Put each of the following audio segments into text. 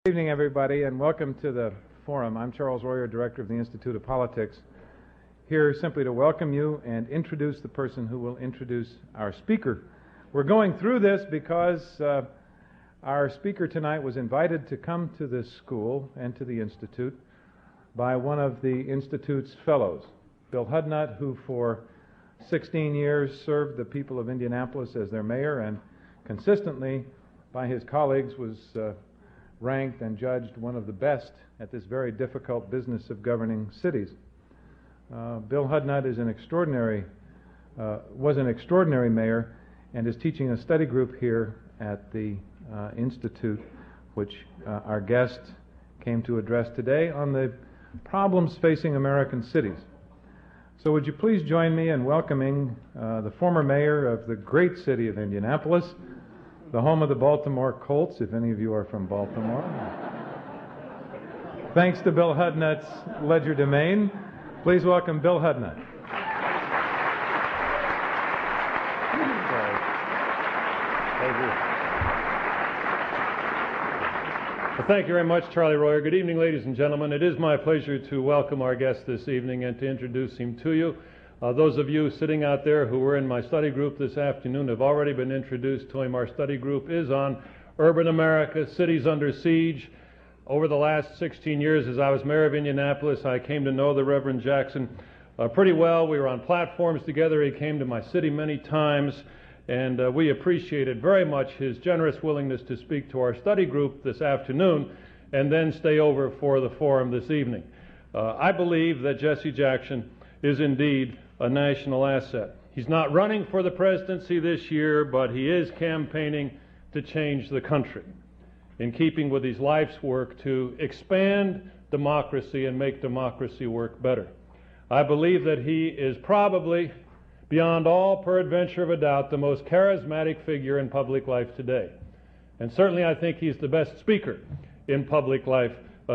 Good evening, everybody, and welcome to the forum. I'm Charles Royer, Director of the Institute of Politics, here simply to welcome you and introduce the person who will introduce our speaker. We're going through this because our speaker tonight was invited to come to this school and to the Institute by one of the Institute's fellows, Bill Hudnut, who for 16 years served the people of Indianapolis as their mayor and consistently by his colleagues was ranked and judged one of the best at this very difficult business of governing cities. Bill Hudnut is was an extraordinary mayor and is teaching a study group here at the Institute, which our guest came to address today on the problems facing American cities. So would you please join me in welcoming the former mayor of the great city of Indianapolis, the home of the Baltimore Colts, if any of you are from Baltimore. Thanks to Bill Hudnut's legerdemain, please welcome Bill Hudnut. Well, thank you very much, Charlie Royer. Good evening, ladies and gentlemen. It is my pleasure to welcome our guest this evening and to introduce him to you. Those of you sitting out there who were in my study group this afternoon have already been introduced to him. Our study group is on urban America, cities under siege. Over the last 16 years, as I was mayor of Indianapolis, I came to know the Reverend Jackson pretty well. We were on platforms together. He came to my city many times, and we appreciated very much his generous willingness to speak to our study group this afternoon and then stay over for the forum this evening. I believe that Jesse Jackson is indeed a national asset. He's not running for the presidency this year, but he is campaigning to change the country, in keeping with his life's work to expand democracy and make democracy work better. I believe that he is probably, beyond all peradventure of a doubt, the most charismatic figure in public life today. And certainly I think he's the best speaker in public life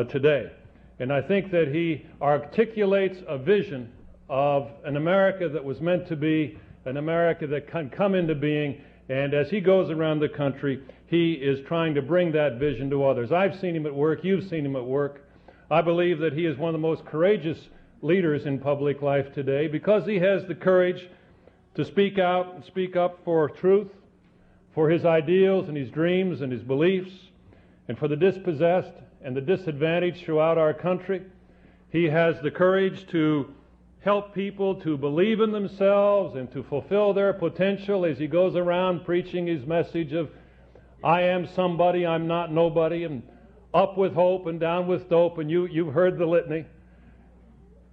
today. And I think that he articulates a vision of an America that was meant to be, an America that can come into being, and as he goes around the country, he is trying to bring that vision to others. I've seen him at work, you've seen him at work. I believe that he is one of the most courageous leaders in public life today because he has the courage to speak out and speak up for truth, for his ideals and his dreams and his beliefs, and for the dispossessed and the disadvantaged throughout our country. He has the courage to help people to believe in themselves and to fulfill their potential as he goes around preaching his message of I am somebody, I'm not nobody, and up with hope and down with dope, and you've heard the litany.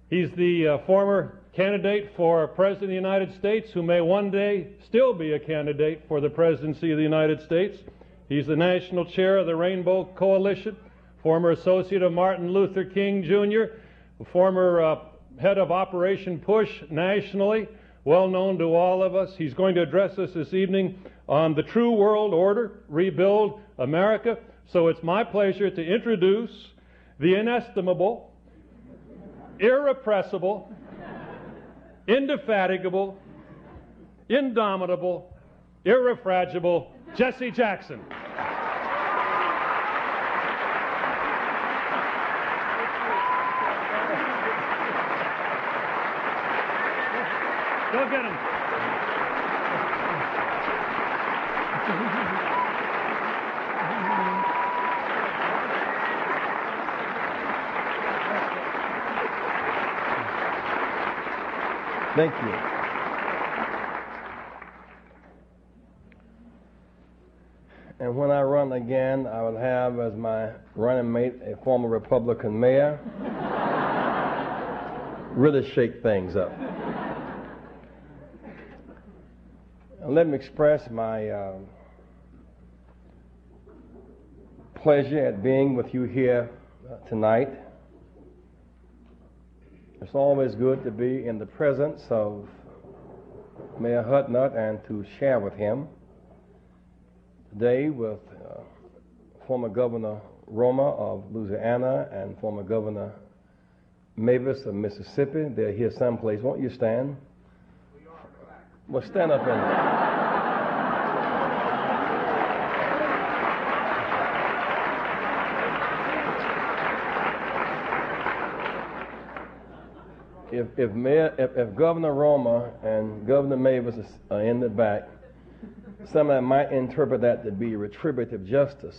He's the former candidate for President of the United States who may one day still be a candidate for the presidency of the United States. He's the national chair of the Rainbow Coalition, former associate of Martin Luther King Jr., former head of Operation Push nationally, well known to all of us. He's going to address us this evening on the true world order, rebuild America. So it's my pleasure to introduce the inestimable, irrepressible, indefatigable, indomitable, irrefragable Jesse Jackson. Go get him. Thank you. And when I run again, I will have as my running mate a former Republican mayor. Really shake things up. Let me express my pleasure at being with you here tonight. It's always good to be in the presence of Mayor Hudnut and to share with him today with former Governor Roma of Louisiana and former Governor Mavis of Mississippi. They're here someplace. Won't you stand? Well, stand up and if Governor Roma and Governor Mavis are in the back, somebody might interpret that to be retributive justice.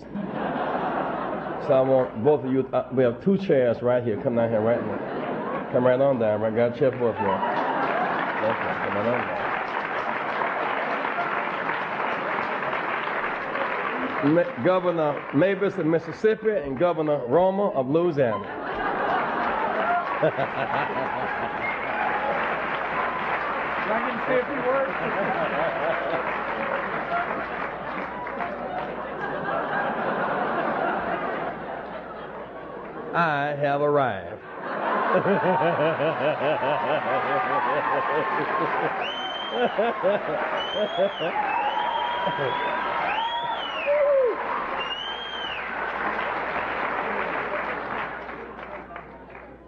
So I want both of you, we have two chairs right here. Come down here right now. Come right on down. I got a chair for both of you. Okay, come right on down. Governor Mavis of Mississippi and Governor Roma of Louisiana. I can say a few words. I have arrived.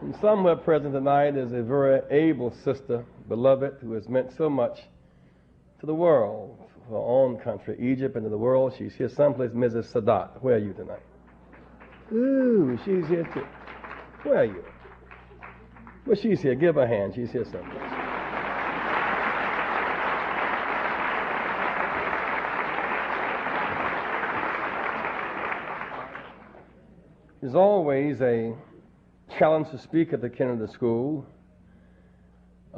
And somewhere present tonight is a very able sister, beloved, who has meant so much to the world, her own country, Egypt, and to the world. She's here someplace, Mrs. Sadat. Where are you tonight? Ooh, she's here too. Where are you? Well, she's here. Give her a hand. She's here someplace. There's always a challenge to speak at the Kennedy School,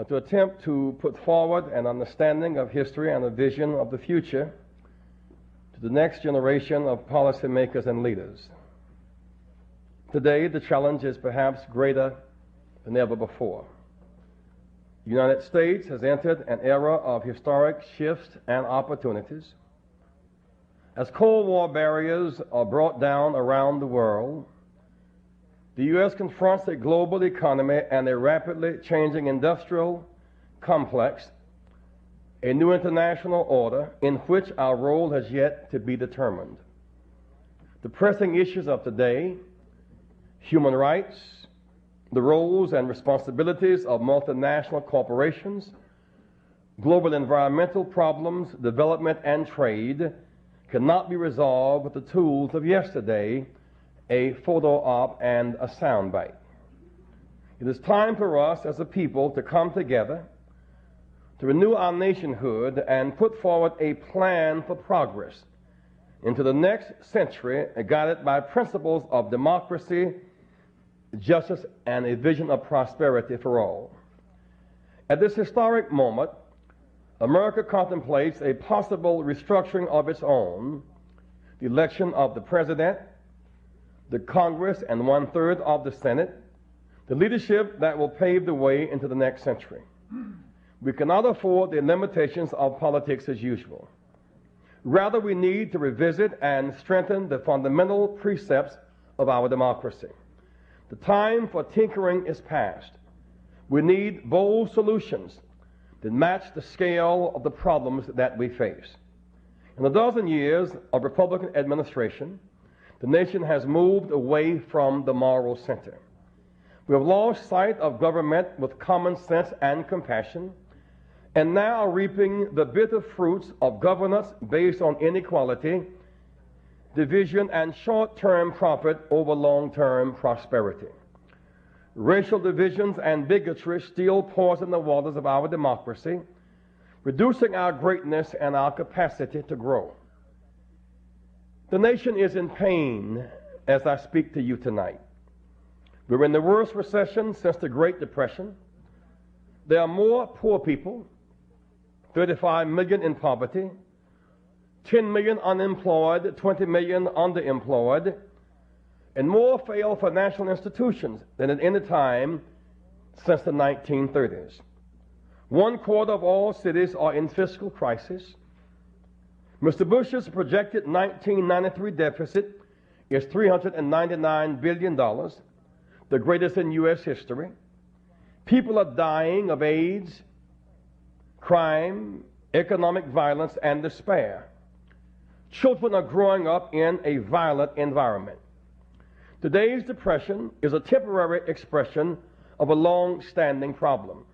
to attempt to put forward an understanding of history and a vision of the future to the next generation of policymakers and leaders. Today, the challenge is perhaps greater than ever before. The United States has entered an era of historic shifts and opportunities. As Cold War barriers are brought down around the world, the U.S. confronts a global economy and a rapidly changing industrial complex, a new international order in which our role has yet to be determined. The pressing issues of today, human rights, the roles and responsibilities of multinational corporations, global environmental problems, development, and trade cannot be resolved with the tools of yesterday, a photo op and a soundbite. It is time for us as a people to come together, to renew our nationhood, and put forward a plan for progress into the next century, guided by principles of democracy, justice, and a vision of prosperity for all. At this historic moment, America contemplates a possible restructuring of its own, the election of the president, the Congress, and 1/3 of the Senate, the leadership that will pave the way into the next century. We cannot afford the limitations of politics as usual. Rather, we need to revisit and strengthen the fundamental precepts of our democracy. The time for tinkering is past. We need bold solutions that match the scale of the problems that we face. In a dozen years of Republican administration, the nation has moved away from the moral center. We have lost sight of government with common sense and compassion, and now are reaping the bitter fruits of governance based on inequality, division, and short-term profit over long-term prosperity. Racial divisions and bigotry still poison the waters of our democracy, reducing our greatness and our capacity to grow. The nation is in pain as I speak to you tonight. We're in the worst recession since the Great Depression. There are more poor people, 35 million in poverty, 10 million unemployed, 20 million underemployed, and more failed financial institutions than at any time since the 1930s. 1/4 of all cities are in fiscal crisis. Mr. Bush's projected 1993 deficit is $399 billion, the greatest in U.S. history. People are dying of AIDS, crime, economic violence, and despair. Children are growing up in a violent environment. Today's depression is a temporary expression of a long-standing problem,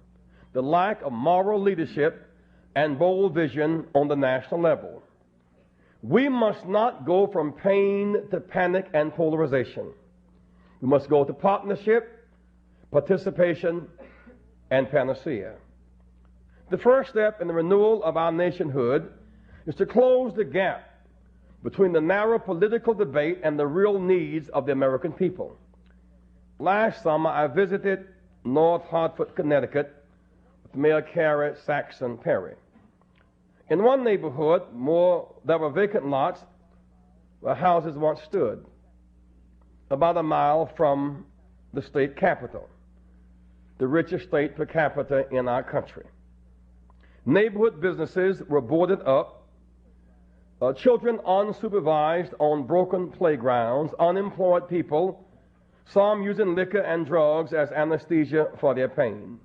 the lack of moral leadership and bold vision on the national level. We must not go from pain to panic and polarization. We must go to partnership, participation, and panacea. The first step in the renewal of our nationhood is to close the gap between the narrow political debate and the real needs of the American people. Last summer, I visited North Hartford, Connecticut, with Mayor Carrie Saxon Perry. In one neighborhood, there were vacant lots where houses once stood, about a mile from the state capitol, the richest state per capita in our country. Neighborhood businesses were boarded up, children unsupervised on broken playgrounds, unemployed people, some using liquor and drugs as anesthesia for their pain.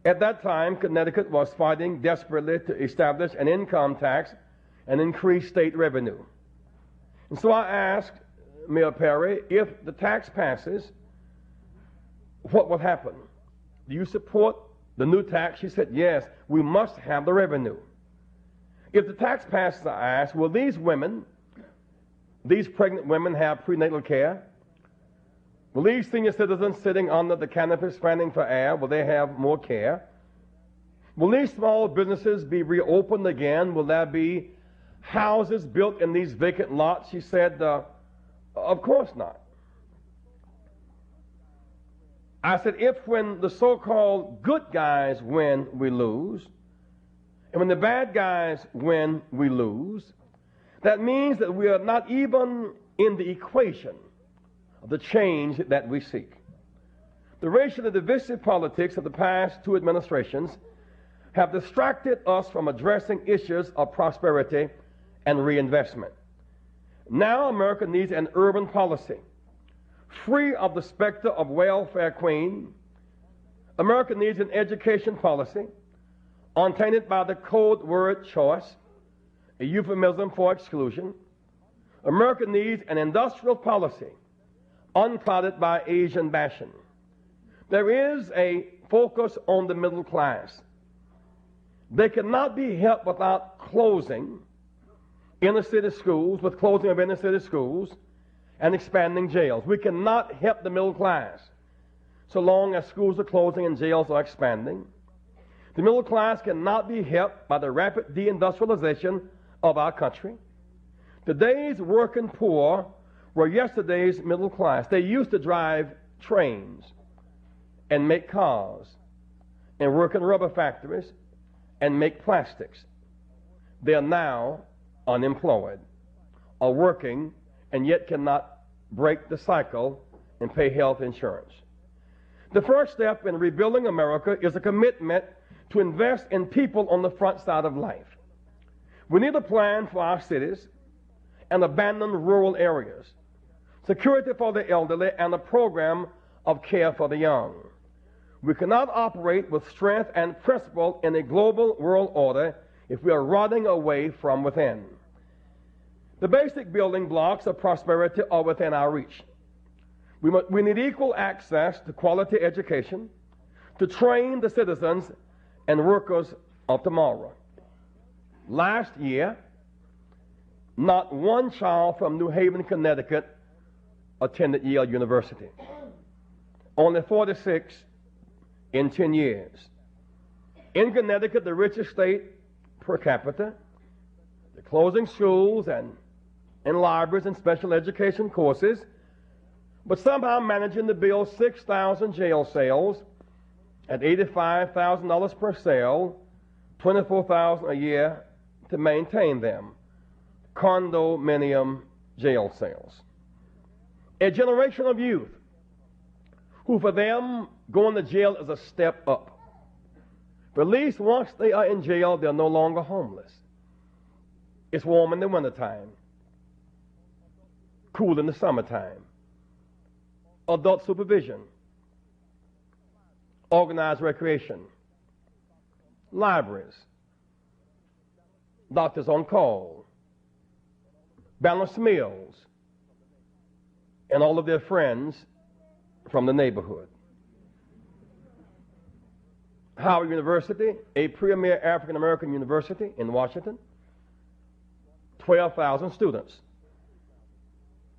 At that time, Connecticut was fighting desperately to establish an income tax and increase state revenue. And so I asked Mayor Perry, if the tax passes, what will happen? Do you support the new tax? She said, yes, we must have the revenue. If the tax passes, I asked, will these pregnant women have prenatal care? Will these senior citizens sitting under the canopy straining for air, will they have more care? Will these small businesses be reopened again? Will there be houses built in these vacant lots? She said, of course not. I said, if when the so-called good guys win, we lose, and when the bad guys win, we lose, that means that we are not even in the equation of the change that we seek. The racially divisive politics of the past two administrations have distracted us from addressing issues of prosperity and reinvestment. Now America needs an urban policy, free of the specter of welfare queen. America needs an education policy, untainted by the code word choice, a euphemism for exclusion. America needs an industrial policy, unclouded by Asian bashing. There is a focus on the middle class. They cannot be helped without closing inner city schools, with closing of inner city schools and expanding jails. We cannot help the middle class so long as schools are closing and jails are expanding. The middle class cannot be helped by the rapid deindustrialization of our country. Today's working poor were yesterday's middle class. They used to drive trains and make cars and work in rubber factories and make plastics. They are now unemployed, are working, and yet cannot break the cycle and pay health insurance. The first step in rebuilding America is a commitment to invest in people on the front side of life. We need a plan for our cities and abandoned rural areas, security for the elderly, and a program of care for the young. We cannot operate with strength and principle in a global world order if we are rotting away from within. The basic building blocks of prosperity are within our reach. We need equal access to quality education to train the citizens and workers of tomorrow. Last year, not one child from New Haven, Connecticut attended Yale University. Only 46 in 10 years. In Connecticut, the richest state per capita, they're closing schools and libraries and special education courses, but somehow managing to build 6,000 jail cells at $85,000 per cell, $24,000 a year to maintain them. Condominium jail cells. A generation of youth who for them going to jail is a step up. But at least once they are in jail, they're no longer homeless. It's warm in the wintertime, cool in the summertime. Adult supervision, organized recreation, libraries, doctors on call, balanced meals, and all of their friends from the neighborhood. Howard University, a premier African American university in Washington, 12,000 students.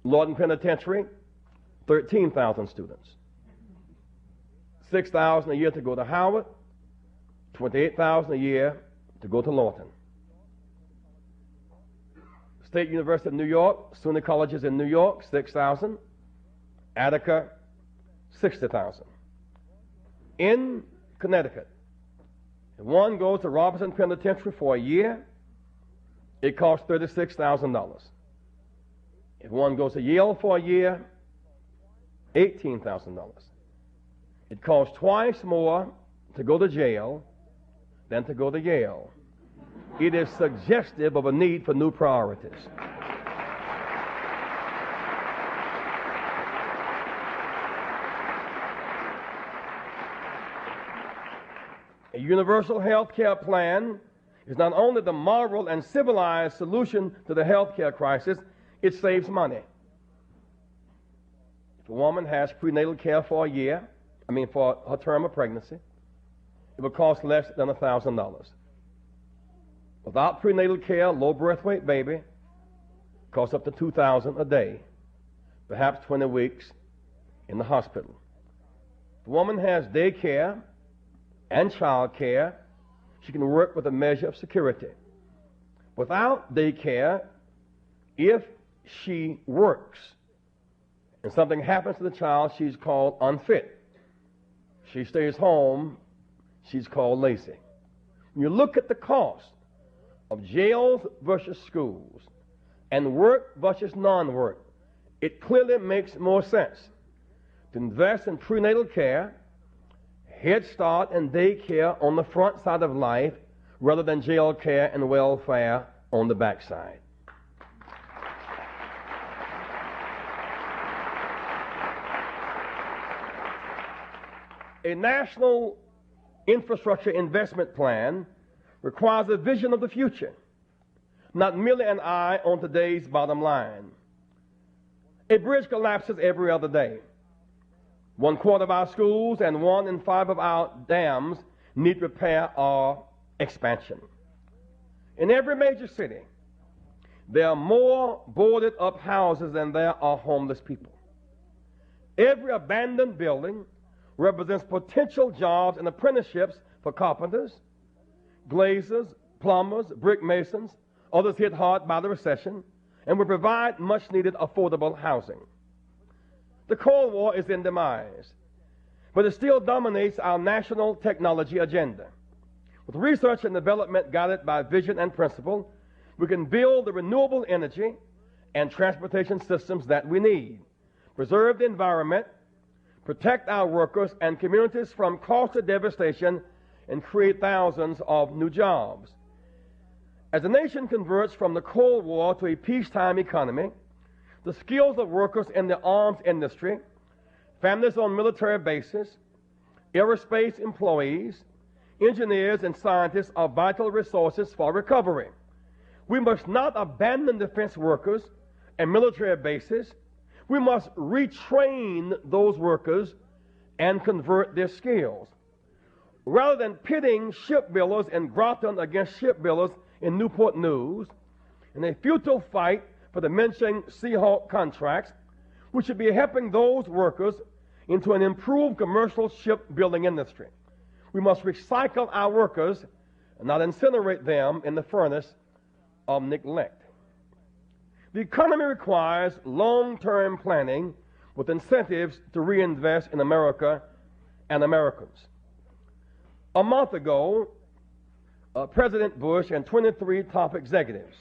Lawton Penitentiary, 13,000 students. $6,000 a year to go to Howard, $28,000 a year to go to Lawton. State University of New York, SUNY colleges in New York, $6,000. Attica, $60,000. In Connecticut, if one goes to Robinson Penitentiary for a year, it costs $36,000. If one goes to Yale for a year, $18,000. It costs twice more to go to jail than to go to Yale. It is suggestive of a need for new priorities. A universal health care plan is not only the moral and civilized solution to the health care crisis, it saves money. If a woman has prenatal care for for her term of pregnancy, it will cost less than $1,000. Without prenatal care, low birth weight baby costs up to $2,000 a day, perhaps 20 weeks in the hospital. If a woman has daycare and child care, she can work with a measure of security. Without daycare, if she works and something happens to the child, she's called unfit. She stays home, she's called lazy. When you look at the cost of jails versus schools and work versus non-work, it clearly makes more sense to invest in prenatal care, Head Start, and daycare on the front side of life rather than jail care and welfare on the backside. A national infrastructure investment plan requires a vision of the future, not merely an eye on today's bottom line. A bridge collapses every other day. 1/4 of our schools and 1 in 5 of our dams need repair or expansion. In every major city, there are more boarded up houses than there are homeless people. Every abandoned building represents potential jobs and apprenticeships for carpenters, glazers, plumbers, brick masons, others hit hard by the recession, and will provide much needed affordable housing. The Cold War is in demise, but it still dominates our national technology agenda. With research and development guided by vision and principle, we can build the renewable energy and transportation systems that we need, preserve the environment, protect our workers and communities from costly devastation, and create thousands of new jobs. As the nation converts from the Cold War to a peacetime economy, the skills of workers in the arms industry, families on military bases, aerospace employees, engineers, and scientists are vital resources for recovery. We must not abandon defense workers and military bases. We must retrain those workers and convert their skills. Rather than pitting shipbuilders in Groton against shipbuilders in Newport News in a futile fight for the mentioned Seahawk contracts, we should be helping those workers into an improved commercial shipbuilding industry. We must recycle our workers and not incinerate them in the furnace of neglect. The economy requires long-term planning with incentives to reinvest in America and Americans. A month ago, President Bush and 23 top executives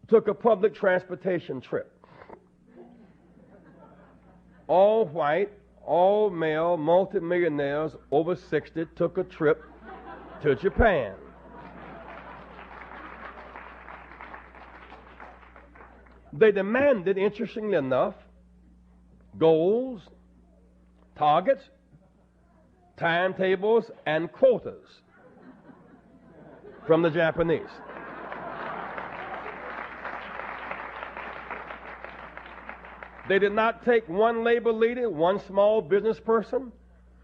took a public transportation trip. All white, all male, multimillionaires over 60 took a trip to Japan. They demanded, interestingly enough, goals, targets, timetables, and quotas from the Japanese. They did not take one labor leader, one small business person,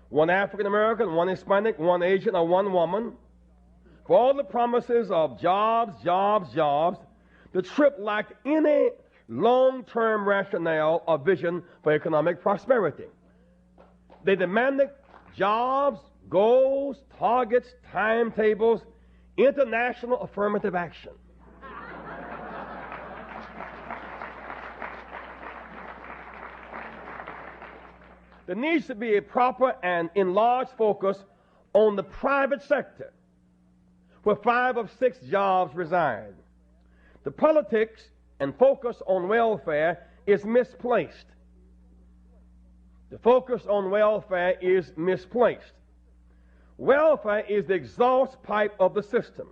one African American, one Hispanic, one Asian, or one woman. For all the promises of jobs, jobs, jobs, the trip lacked any long-term rationale or vision for economic prosperity. They demanded jobs, goals, targets, timetables, international affirmative action. There needs to be a proper and enlarged focus on the private sector, where 5 of 6 jobs reside. The politics and focus on welfare is misplaced. The focus on welfare is misplaced. Welfare is the exhaust pipe of the system.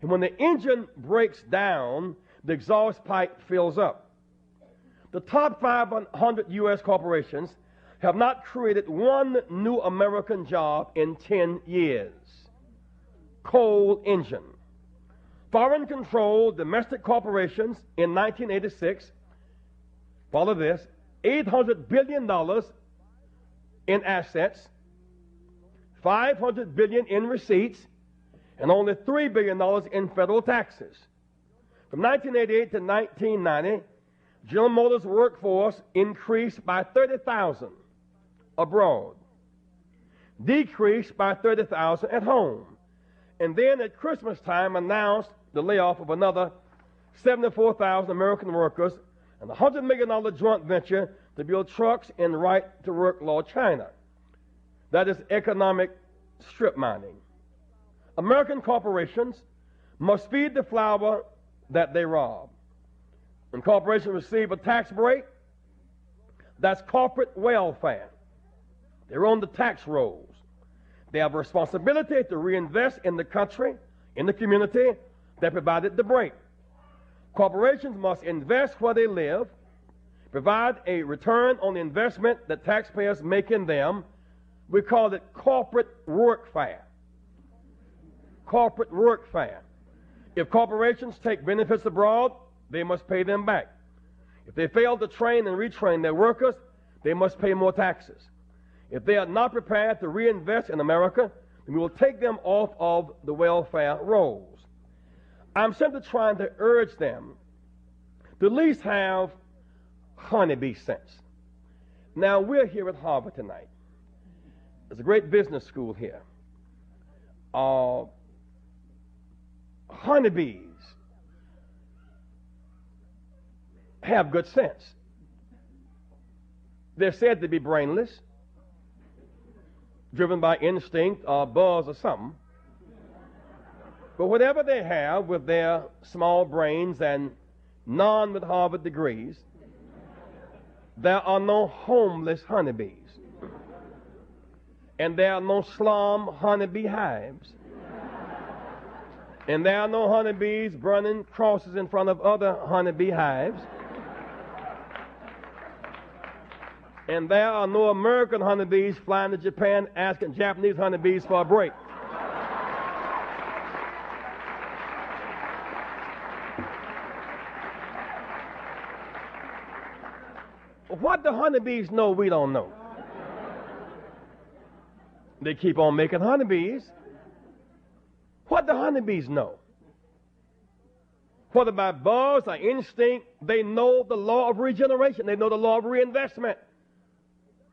And when the engine breaks down, the exhaust pipe fills up. The top 500 U.S. corporations have not created one new American job in 10 years. Coal engine. Foreign-controlled domestic corporations in 1986, follow this, $800 billion in assets, $500 billion in receipts, and only $3 billion in federal taxes. From 1988 to 1990, General Motors' workforce increased by 30,000 abroad, decreased by 30,000 at home, and then at Christmas time announced the layoff of another 74,000 American workers and a $100 million joint venture to build trucks in right-to-work law China. That is economic strip mining. American corporations must feed the flower that they rob. When corporations receive a tax break, that's corporate welfare. They're on the tax rolls. They have a responsibility to reinvest in the country, in the community that provided the break. Corporations must invest where they live, provide a return on the investment that taxpayers make in them. We call it corporate workfare. Corporate workfare. If corporations take benefits abroad, they must pay them back. If they fail to train and retrain their workers, they must pay more taxes. If they are not prepared to reinvest in America, then we will take them off of the welfare rolls. I'm simply trying to urge them to at least have honeybee sense. Now, we're here at Harvard tonight. There's a great business school here. Honeybees have good sense. They're said to be brainless, driven by instinct or buzz or something. But whatever they have with their small brains and none with Harvard degrees, there are no homeless honeybees. And there are no slum honeybee hives. And there are no honeybees burning crosses in front of other honeybee hives. And there are no American honeybees flying to Japan asking Japanese honeybees for a break. What the honeybees know, we don't know. They keep on making honeybees. What the honeybees know? Whether by buzz or instinct, they know the law of regeneration. They know the law of reinvestment.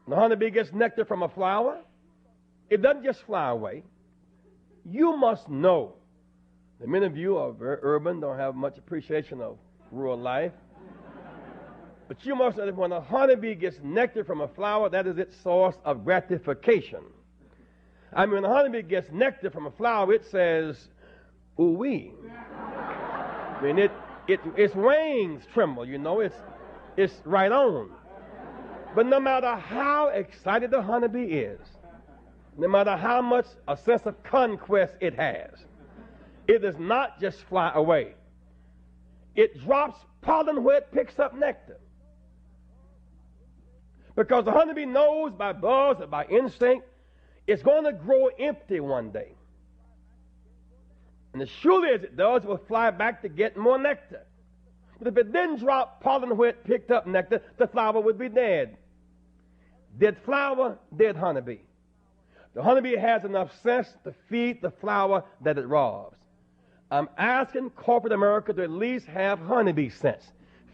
The honeybee gets nectar from a flower. It doesn't just fly away. You must know. And many of you are very urban, don't have much appreciation of rural life. But you must know that when a honeybee gets nectar from a flower, that is its source of gratification. I mean, when a honeybee gets nectar from a flower, it says, ooh-wee. I mean, its wings tremble, you know, it's right on. But no matter how excited the honeybee is, no matter how much a sense of conquest it has, it does not just fly away. It drops pollen where it picks up nectar. Because the honeybee knows by buzz or by instinct, it's going to grow empty one day. And as surely as it does, it will fly back to get more nectar. But if it didn't drop pollen where it picked up nectar, the flower would be dead. Dead flower, dead honeybee. The honeybee has enough sense to feed the flower that it robs. I'm asking corporate America to at least have honeybee sense.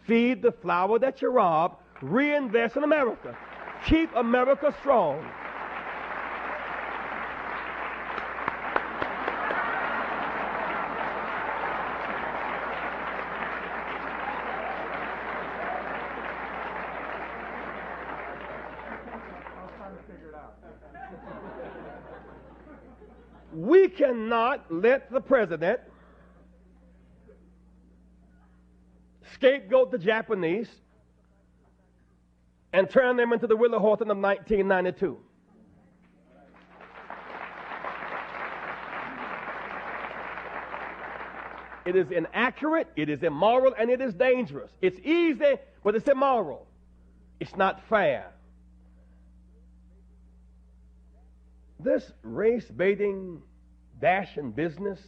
Feed the flower that you rob, reinvest in America. Keep America strong. We cannot let the president scapegoat the Japanese and turn them into the Willie Horton of 1992. It is inaccurate, it is immoral, and it is dangerous. It's easy, but it's immoral. It's not fair. This race-baiting, dashing business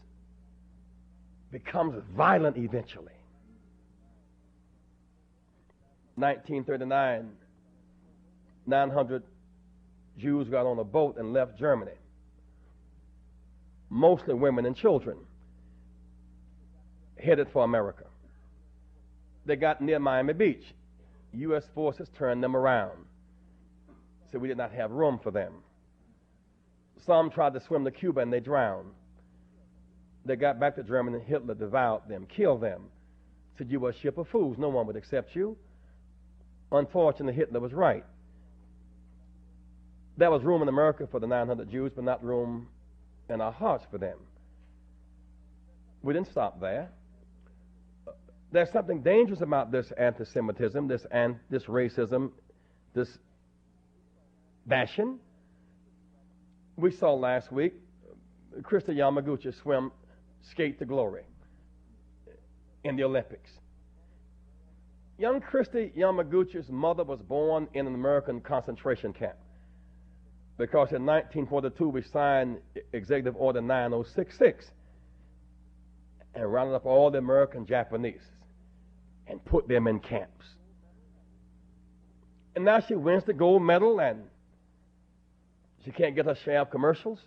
becomes violent eventually. 1939, 900 Jews got on a boat and left Germany. Mostly women and children, headed for America. They got near Miami Beach. U.S. forces turned them around. So we did not have room for them. Some tried to swim to Cuba and they drowned. They got back to Germany and Hitler devoured them, killed them. Said, you were a ship of fools. No one would accept you. Unfortunately, Hitler was right. There was room in America for the 900 Jews, but not room in our hearts for them. We didn't stop there. There's something dangerous about this anti-Semitism, this racism, this bashing. We saw last week Krista Yamaguchi skate to glory in the Olympics. Young Krista Yamaguchi's mother was born in an American concentration camp because in 1942 we signed Executive Order 9066 and rounded up all the American Japanese and put them in camps. And now she wins the gold medal and she can't get her share of commercials.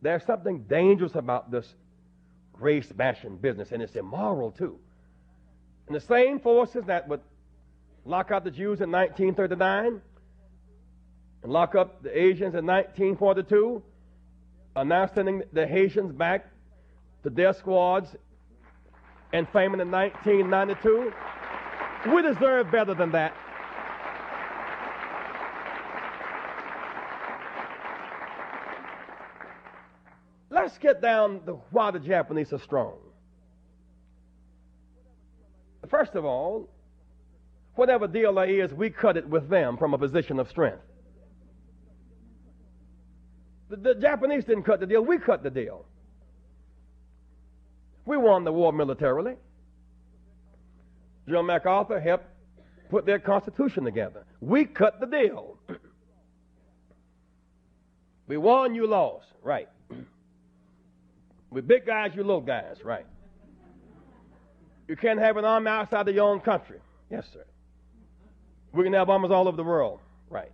There's something dangerous about this race-bashing business, and it's immoral too. And the same forces that would lock out the Jews in 1939 and lock up the Asians in 1942 are now sending the Haitians back to death squads and famine in 1992. We deserve better than that. Let's get down to why the Japanese are strong. First of all, whatever deal there is, we cut it with them from a position of strength. The Japanese didn't cut the deal, we cut the deal. We won the war militarily. General MacArthur helped put their constitution together. We cut the deal. We won, you lost. Right. We big guys, you little guys. Right. You can't have an army outside of your own country. Yes, sir. We can have armies all over the world. Right.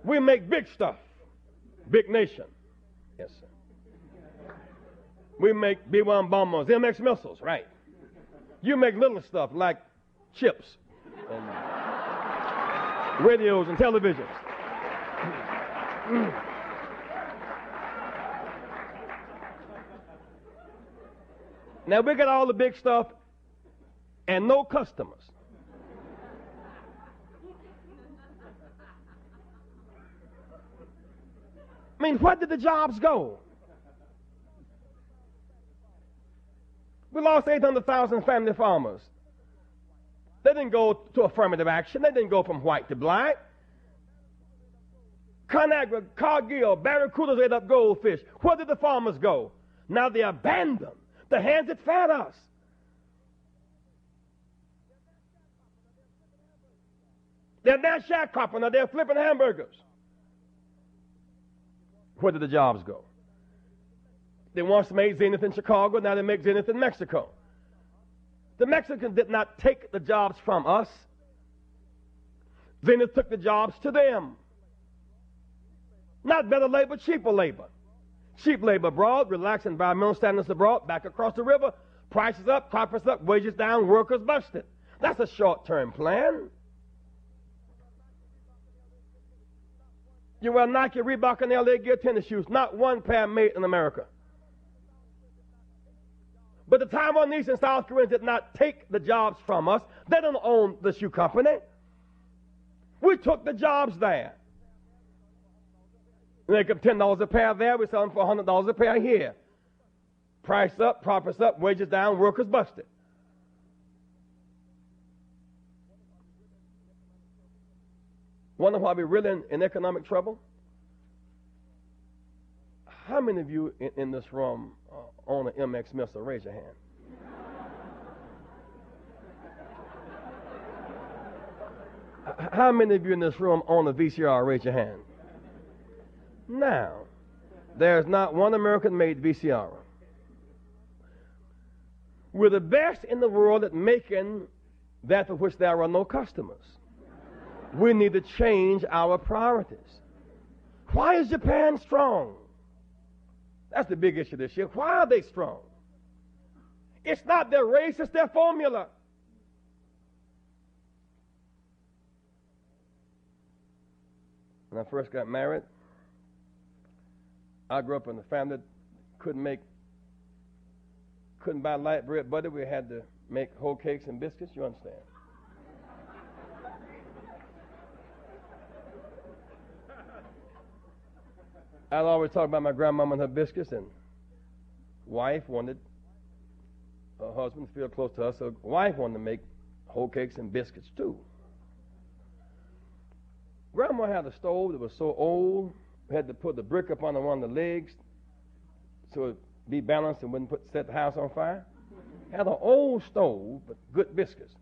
We make big stuff. Big nation. Yes, sir. We make B-1 bombers, MX missiles. Right. You make little stuff like chips and radios and televisions. Now we got all the big stuff and no customers. I mean, where did the jobs go? We lost 800,000 family farmers. They didn't go to affirmative action. They didn't go from white to black. Conagra, Cargill, Barracudas ate up goldfish. Where did the farmers go? Now they abandoned the hands that fed us. They're now sharecropping, or they're flipping hamburgers. Where did the jobs go? They once made zenith in Chicago, now they make zenith in Mexico. The Mexicans did not take the jobs from us. Zenith took the jobs to them. Not better labor, cheaper labor. Cheap labor abroad, relaxed environmental standards abroad, back across the river, prices up, profits up, wages down, workers busted. That's a short-term plan. You wear Nike, Reebok, and LA Gear tennis shoes. Not one pair made in America. But the Taiwanese and South Koreans did not take the jobs from us. They don't own the shoe company. We took the jobs there. We make up $10 a pair there. We sell them for $100 a pair here. Price up, profits up, wages down, workers busted. Wonder why we're really in economic trouble? How many of you in this room own an MX missile? Raise your hand. How many of you in this room own a VCR? Raise your hand. Now, there's not one American-made VCR. We're the best in the world at making that for which there are no customers. We need to change our priorities. Why is Japan strong? That's the big issue this year. Why are they strong? It's not their race, it's their formula. When I first got married, I grew up in a family that couldn't buy light bread butter. We had to make whole cakes and biscuits. You understand? I'd always talk about my grandmama and her biscuits, and wife wanted her husband to feel close to us, so wife wanted to make whole cakes and biscuits too. Grandma had a stove that was so old, we had to put the brick up on one of the legs so it would be balanced and wouldn't set the house on fire. Had an old stove, but good biscuits.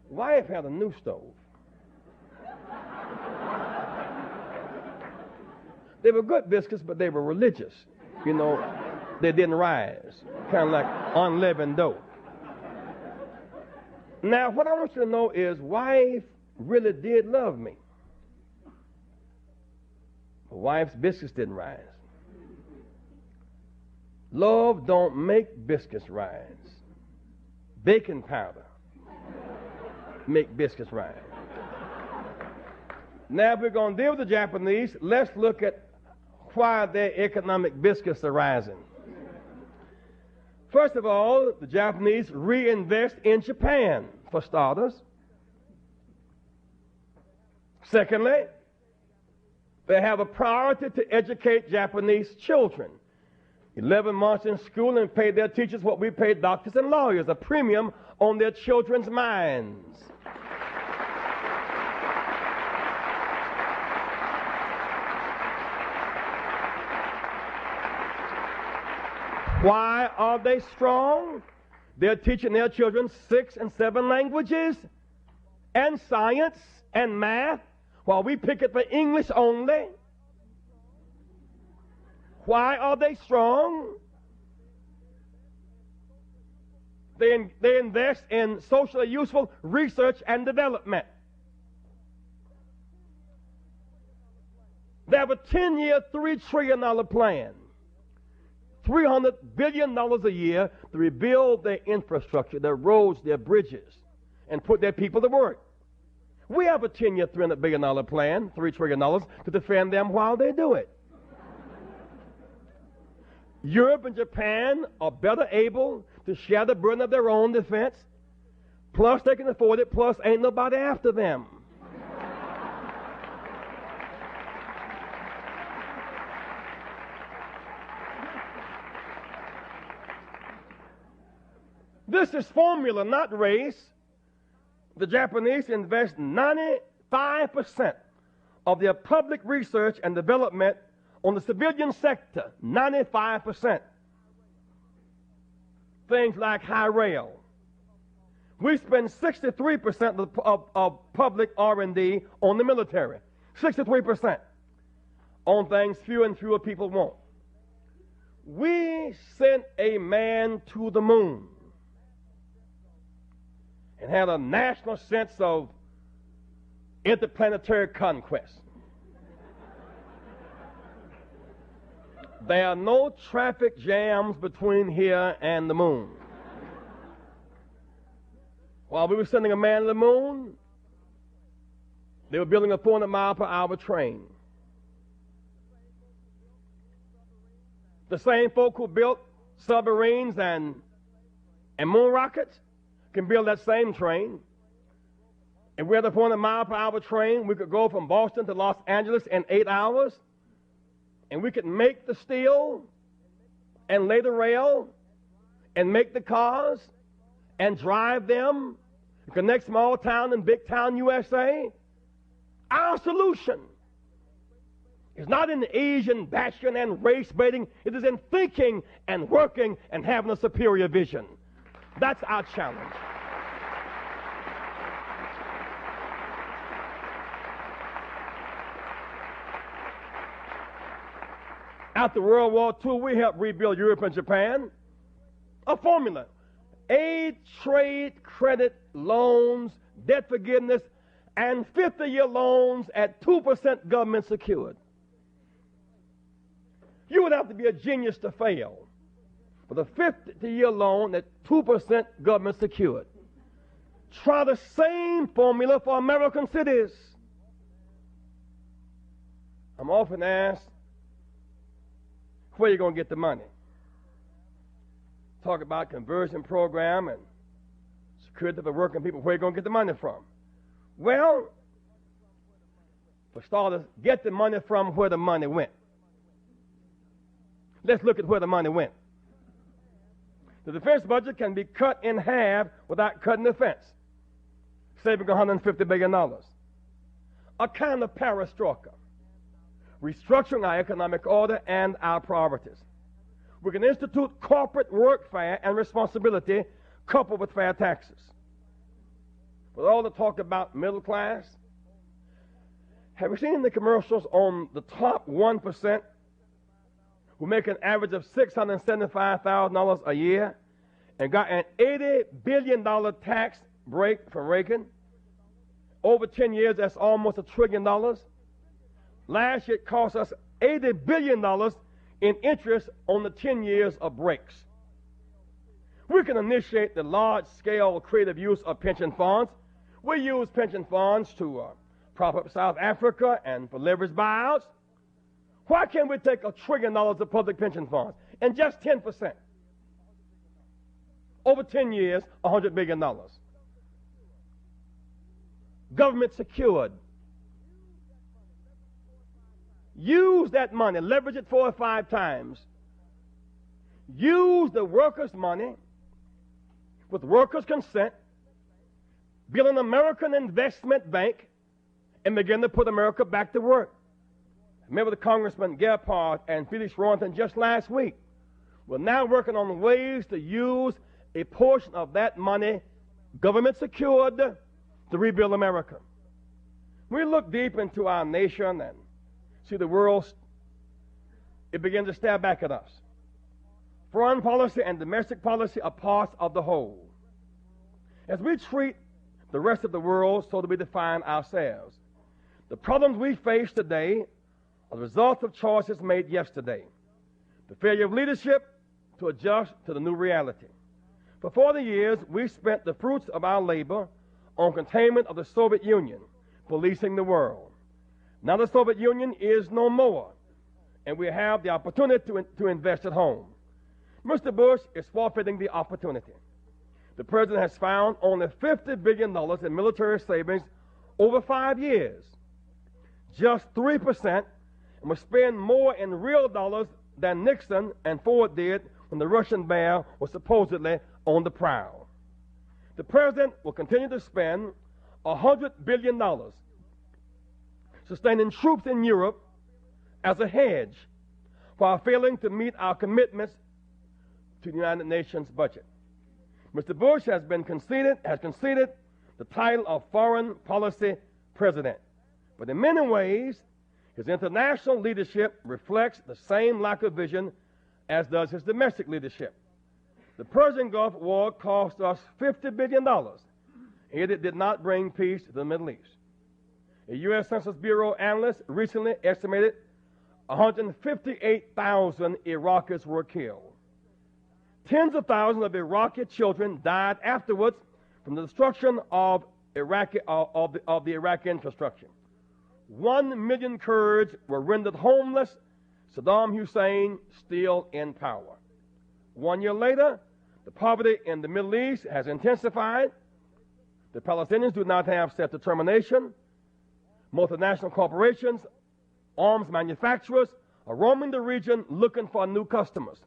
Wife had a new stove. They were good biscuits, but they were religious. You know, they didn't rise. Kind of like unleavened dough. Now, what I want you to know is wife really did love me. But wife's biscuits didn't rise. Love don't make biscuits rise. Baking powder make biscuits rise. Now, if we're going to deal with the Japanese, let's look at why their economic biscuits are rising. First of all, the Japanese reinvest in Japan, for starters. Secondly, they have a priority to educate Japanese children. 11 months in school and pay their teachers what we pay doctors and lawyers, a premium on their children's minds. Why are they strong? They're teaching their children 6 and 7 languages and science and math, while we pick it for English only. Why are they strong? They invest in socially useful research and development. They have a 10-year, $3 trillion plan. $300 billion a year to rebuild their infrastructure, their roads, their bridges, and put their people to work. We have a 10-year, $300 billion plan, $3 trillion, to defend them while they do it. Europe and Japan are better able to share the burden of their own defense, plus they can afford it, plus ain't nobody after them. This is formula, not race. The Japanese invest 95% of their public research and development on the civilian sector. 95%. Things like high rail. We spend 63% of public R&D on the military. 63% on things fewer and fewer people want. We sent a man to the moon and had a national sense of interplanetary conquest. There are no traffic jams between here and the moon. While we were sending a man to the moon, they were building a 400-mile-per-hour train. The same folk who built submarines and moon rockets can build that same train. If we had a 400-mile-per-hour train, we could go from Boston to Los Angeles in 8 hours, and we could make the steel and lay the rail and make the cars and drive them, connect small town and big town USA. Our solution is not in Asian bashing and race baiting. It is in thinking and working and having a superior vision. That's our challenge. After World War II, we helped rebuild Europe and Japan. A formula: aid, trade, credit, loans, debt forgiveness, and 50-year loans at 2% government secured. You would have to be a genius to fail with a 50-year loan at 2% government secured. Try the same formula for American cities. I'm often asked, where are you going to get the money? Talk about conversion program and security for working people. Where are you going to get the money from? Well, for starters, get the money from where the money went. Let's look at where the money went. The defense budget can be cut in half without cutting the defense, saving $150 billion. A kind of perestroika, restructuring our economic order and our priorities. We can institute corporate workfare and responsibility coupled with fair taxes. With all the talk about middle class, have you seen the commercials on the top 1% who make an average of $675,000 a year and got an $80 billion tax break from Reagan? Over 10 years, that's almost $1 trillion. Last year, it cost us $80 billion in interest on the 10 years of breaks. We can initiate the large-scale creative use of pension funds. We use pension funds to prop up South Africa and for leverage buyouts. Why can't we take $1 trillion of public pension funds and just 10%? Over 10 years, $100 billion. Government secured. Use that money, leverage it 4 or 5 times. Use the workers' money with workers' consent, build an American investment bank, and begin to put America back to work. Remember the Congressman Gephardt and Felix Roentgen just last week. We're now working on ways to use a portion of that money, government secured, to rebuild America. We look deep into our nation and see the world, it begins to stare back at us. Foreign policy and domestic policy are parts of the whole. As we treat the rest of the world, so do we define ourselves. The problems we face today are the result of choices made yesterday. The failure of leadership to adjust to the new reality. For 40 years, we spent the fruits of our labor on containment of the Soviet Union, policing the world. Now the Soviet Union is no more, and we have the opportunity to invest at home. Mr. Bush is forfeiting the opportunity. The president has found only $50 billion in military savings over 5 years, just 3%, and will spend more in real dollars than Nixon and Ford did when the Russian bear was supposedly on the prowl. The president will continue to spend $100 billion sustaining troops in Europe as a hedge while failing to meet our commitments to the United Nations budget. Mr. Bush has conceded the title of foreign policy president. But in many ways, his international leadership reflects the same lack of vision as does his domestic leadership. The Persian Gulf War cost us $50 billion, and it did not bring peace to the Middle East. A U.S. Census Bureau analyst recently estimated 158,000 Iraqis were killed. Tens of thousands of Iraqi children died afterwards from the destruction of the Iraqi infrastructure. 1 million Kurds were rendered homeless, Saddam Hussein still in power. 1 year later, the poverty in the Middle East has intensified. The Palestinians do not have self-determination. Multinational corporations, arms manufacturers are roaming the region looking for new customers.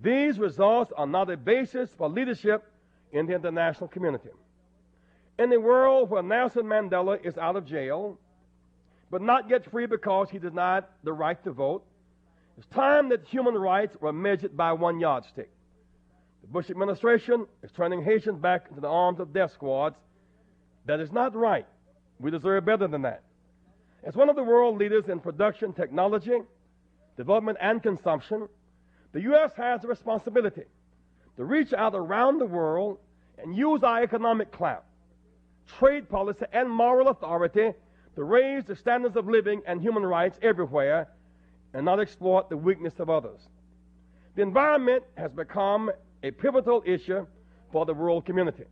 These results are not a basis for leadership in the international community. In a world where Nelson Mandela is out of jail, but not yet free because he denied the right to vote, it's time that human rights were measured by one yardstick. The Bush administration is turning Haitians back into the arms of death squads. That is not right. We deserve better than that. As one of the world leaders in production technology, development, and consumption, the U.S. has a responsibility to reach out around the world and use our economic clout, trade policy, and moral authority to raise the standards of living and human rights everywhere and not exploit the weakness of others. The environment has become a pivotal issue for the world community.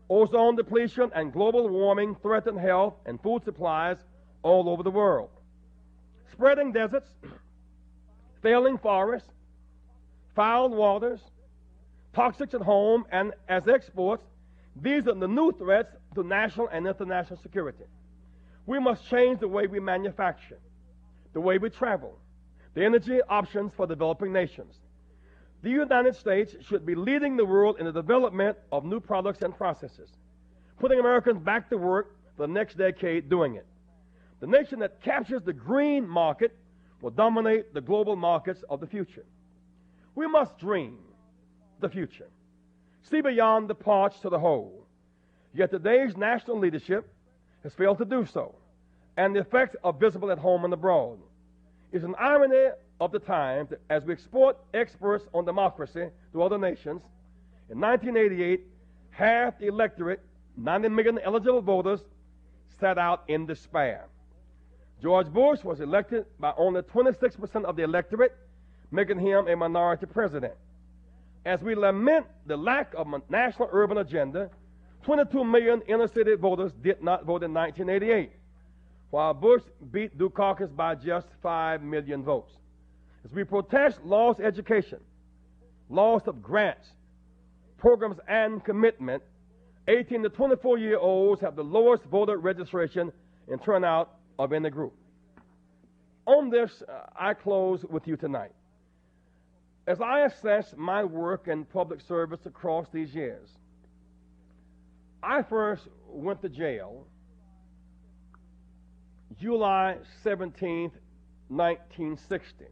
Ozone depletion and global warming threaten health and food supplies all over the world. Spreading deserts, failing forests, foul waters, toxics at home and as exports, these are the new threats to national and international security. We must change the way we manufacture, the way we travel, the energy options for developing nations. The United States should be leading the world in the development of new products and processes, putting Americans back to work for the next decade doing it. The nation that captures the green market will dominate the global markets of the future. We must dream the future, see beyond the parts to the whole. Yet today's national leadership has failed to do so, and the effects are visible at home and abroad. It's an irony of the times that as we export experts on democracy to other nations, in 1988, half the electorate, 90 million eligible voters, sat out in despair. George Bush was elected by only 26% of the electorate, making him a minority president. As we lament the lack of a national urban agenda, 22 million inner-city voters did not vote in 1988, while Bush beat Dukakis by just 5 million votes. As we protest lost education, loss of grants, programs, and commitment, 18 to 24-year-olds have the lowest voter registration and turnout of any group. On this, I close with you tonight. As I assess my work in public service across these years, I first went to jail July 17, 1960,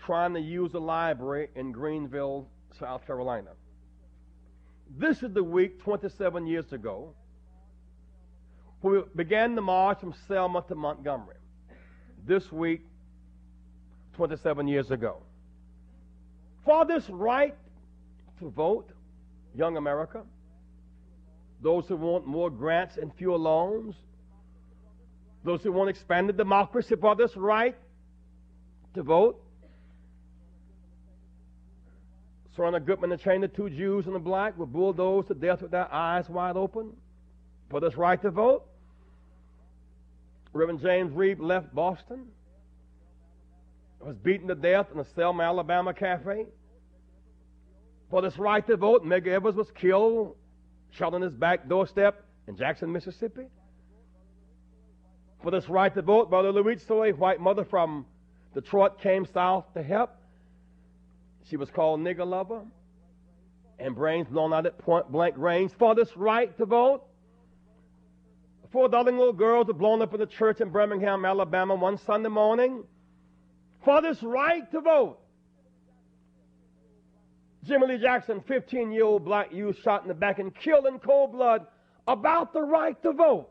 trying to use a library in Greenville, South Carolina. This is the week 27 years ago when we began the march from Selma to Montgomery. This week, 27 years ago. For this right to vote, young America, those who want more grants and fewer loans, those who want expanded democracy, for this right to vote, Serena Goodman and chained the 2 Jews and a black were bulldozed to death with their eyes wide open for this right to vote. Reverend James Reeb left Boston, was beaten to death in a Selma, Alabama cafe. For this right to vote, Medgar Evers was killed, shot on his back doorstep in Jackson, Mississippi. For this right to vote, Brother Louis, a white mother from Detroit, came south to help. She was called nigger lover, and brains blown out at point blank range. For this right to vote, 4 darling little girls were blown up in the church in Birmingham, Alabama one Sunday morning. For this right to vote, Jimmy Lee Jackson, 15-year-old black youth, shot in the back and killed in cold blood about the right to vote.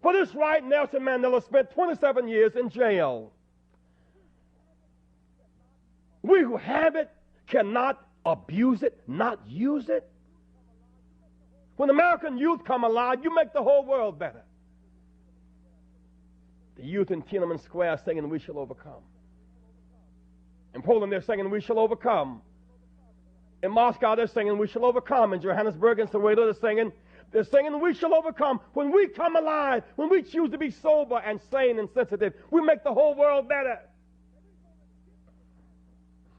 For this right, Nelson Mandela spent 27 years in jail. We who have it cannot abuse it, not use it. When American youth come alive, you make the whole world better. The youth in Tiananmen Square singing, "We Shall Overcome." In Poland, they're singing, "We Shall Overcome." In Moscow, they're singing, "We shall overcome." In Johannesburg and Soweto, they're singing, "We shall overcome." When we come alive, when we choose to be sober and sane and sensitive, we make the whole world better.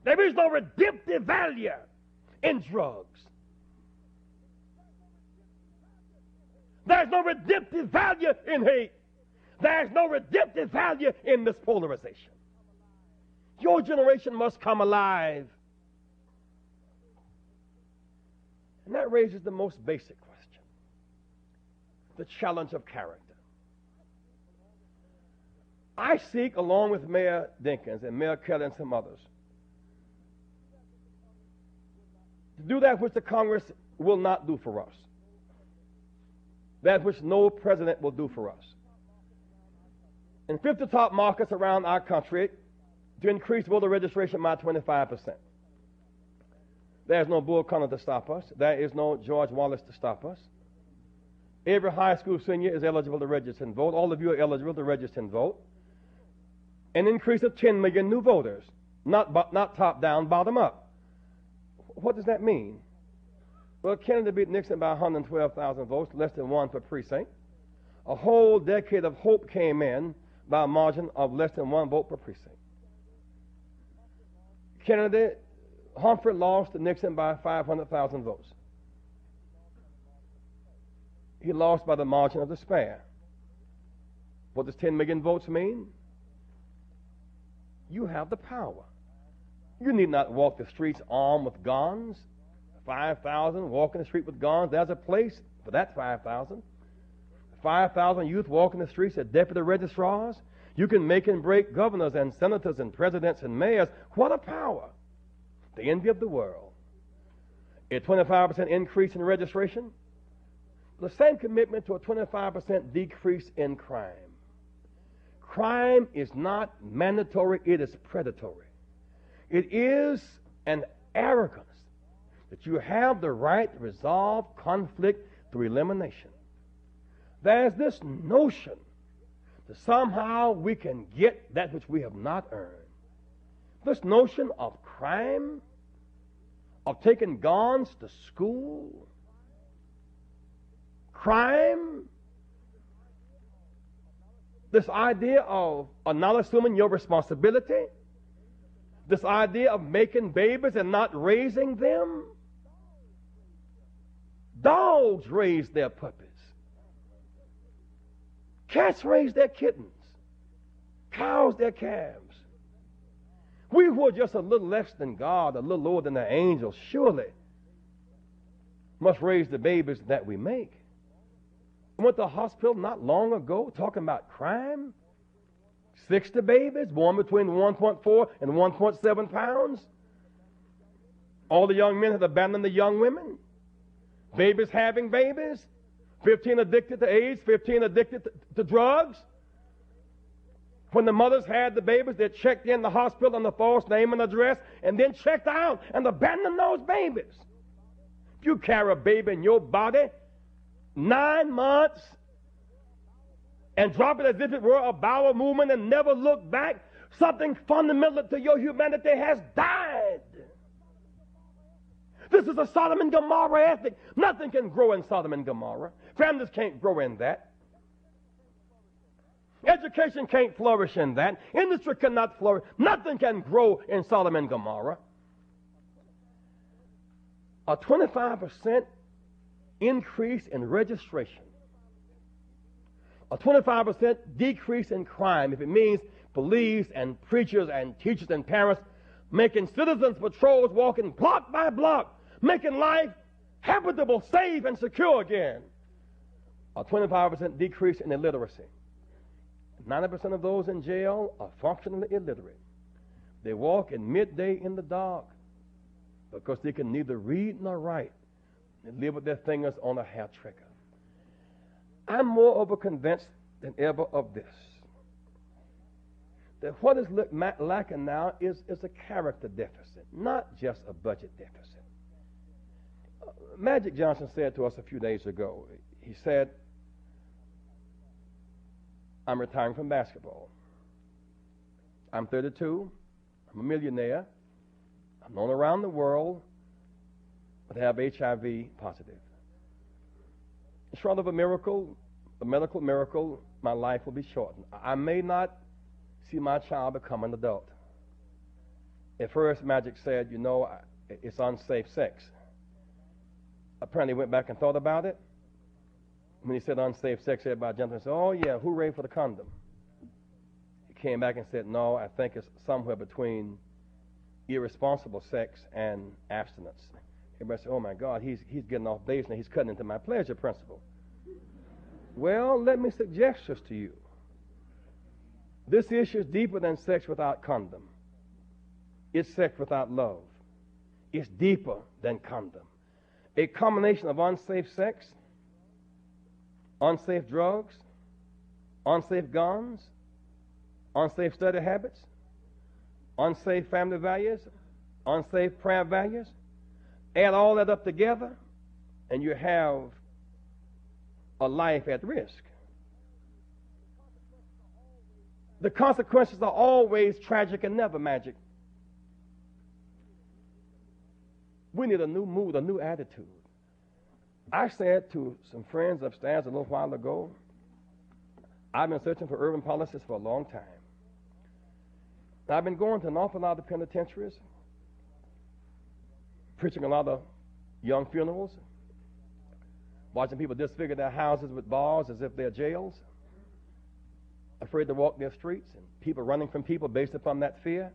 There is no redemptive value in drugs. There's no redemptive value in hate. There's no redemptive value in this polarization. Your generation must come alive. And that raises the most basic question, the challenge of character. I seek, along with Mayor Dinkins and Mayor Kelly and some others, to do that which the Congress will not do for us, that which no president will do for us. In 50 top markets around our country, to increase voter registration by 25%. There's no Bull Connor to stop us. There is no George Wallace to stop us. Every high school senior is eligible to register and vote. All of you are eligible to register and vote. An increase of 10 million new voters, not top down, bottom up. What does that mean? Well, Kennedy beat Nixon by 112,000 votes, less than one per precinct. A whole decade of hope came in by a margin of less than one vote per precinct. Humphrey lost to Nixon by 500,000 votes. He lost by the margin of despair. What does 10 million votes mean? You have the power. You need not walk the streets armed with guns. 5,000 walking the street with guns. There's a place for that 5,000. 5,000 youth walking the streets as deputy registrars. You can make and break governors and senators and presidents and mayors. What a power. The envy of the world. A 25% increase in registration. The same commitment to a 25% decrease in crime. Crime is not mandatory, it is predatory. It is an arrogance that you have the right to resolve conflict through elimination. There's this notion that somehow we can get that which we have not earned. This notion of crime, of taking guns to school, crime, this idea of not assuming your responsibility, this idea of making babies and not raising them. Dogs raise their puppies. Cats raise their kittens. Cows their calves. We who are just a little less than God, a little lower than the angels, surely must raise the babies that we make. I went to the hospital not long ago talking about crime. 60 babies born between 1.4 and 1.7 pounds. All the young men have abandoned the young women. Babies having babies. 15 addicted to AIDS, 15 addicted to drugs. When the mothers had the babies, they checked in the hospital on the false name and address and then checked out and abandoned those babies. If you carry a baby in your body 9 months and drop it as if it were a bowel movement and never look back, something fundamental to your humanity has died. This is a Sodom and Gomorrah ethic. Nothing can grow in Sodom and Gomorrah. Families can't grow in that. Education can't flourish in that. Industry cannot flourish. Nothing can grow in Sodom and Gomorrah. A 25% increase in registration, a 25% decrease in crime, if it means police and preachers and teachers and parents making citizens patrols walking block by block, making life habitable, safe, and secure again. A 25% decrease in illiteracy. 90% of those in jail are functionally illiterate. They walk in midday in the dark because they can neither read nor write. They live with their fingers on a hair trigger. I'm moreover convinced than ever of this, that what is lacking now is a character deficit, not just a budget deficit. Magic Johnson said to us a few days ago, he said, I'm retiring from basketball. I'm 32. I'm a millionaire. I'm known around the world. but have HIV positive. Short of a miracle, a medical miracle, my life will be shortened. I may not see my child become an adult. At first, Magic said, you know, it's unsafe sex. Apparently, went back and thought about it. When he said unsafe sex, everybody jumped and said, oh, yeah, hooray for the condom. He came back and said, no, I think it's somewhere between irresponsible sex and abstinence. Everybody said, oh, my God, he's getting off base now. He's cutting into my pleasure principle. Well, let me suggest this to you. This issue is deeper than sex without condom. It's sex without love. It's deeper than condom. A combination of unsafe sex, unsafe drugs, unsafe guns, unsafe study habits, unsafe family values, unsafe prayer values. Add all that up together, and you have a life at risk. The consequences are always tragic and never magic. We need a new mood, a new attitude. I said to some friends upstairs a little while ago, I've been searching for urban policies for a long time. I've been going to an awful lot of penitentiaries, preaching a lot of young funerals, watching people disfigure their houses with bars as if they're jails, afraid to walk their streets, and people running from people based upon that fear.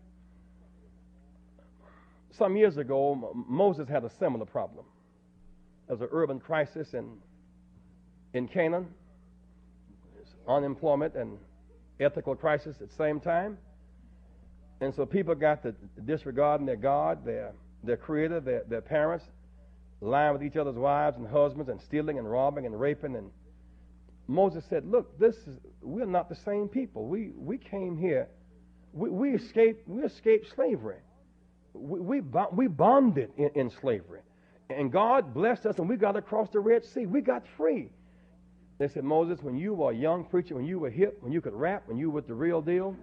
Some years ago, Moses had a similar problem. There was an urban crisis in Canaan, unemployment and ethical crisis at the same time. And so people got to disregarding their God, their creator, their parents, lying with each other's wives and husbands, and stealing and robbing and raping. And Moses said, look, we're not the same people. We came here, we escaped slavery. We bonded in slavery. And God blessed us, and we got across the Red Sea. We got free. They said, Moses, when you were a young preacher, when you were hip, when you could rap, when you were the real deal,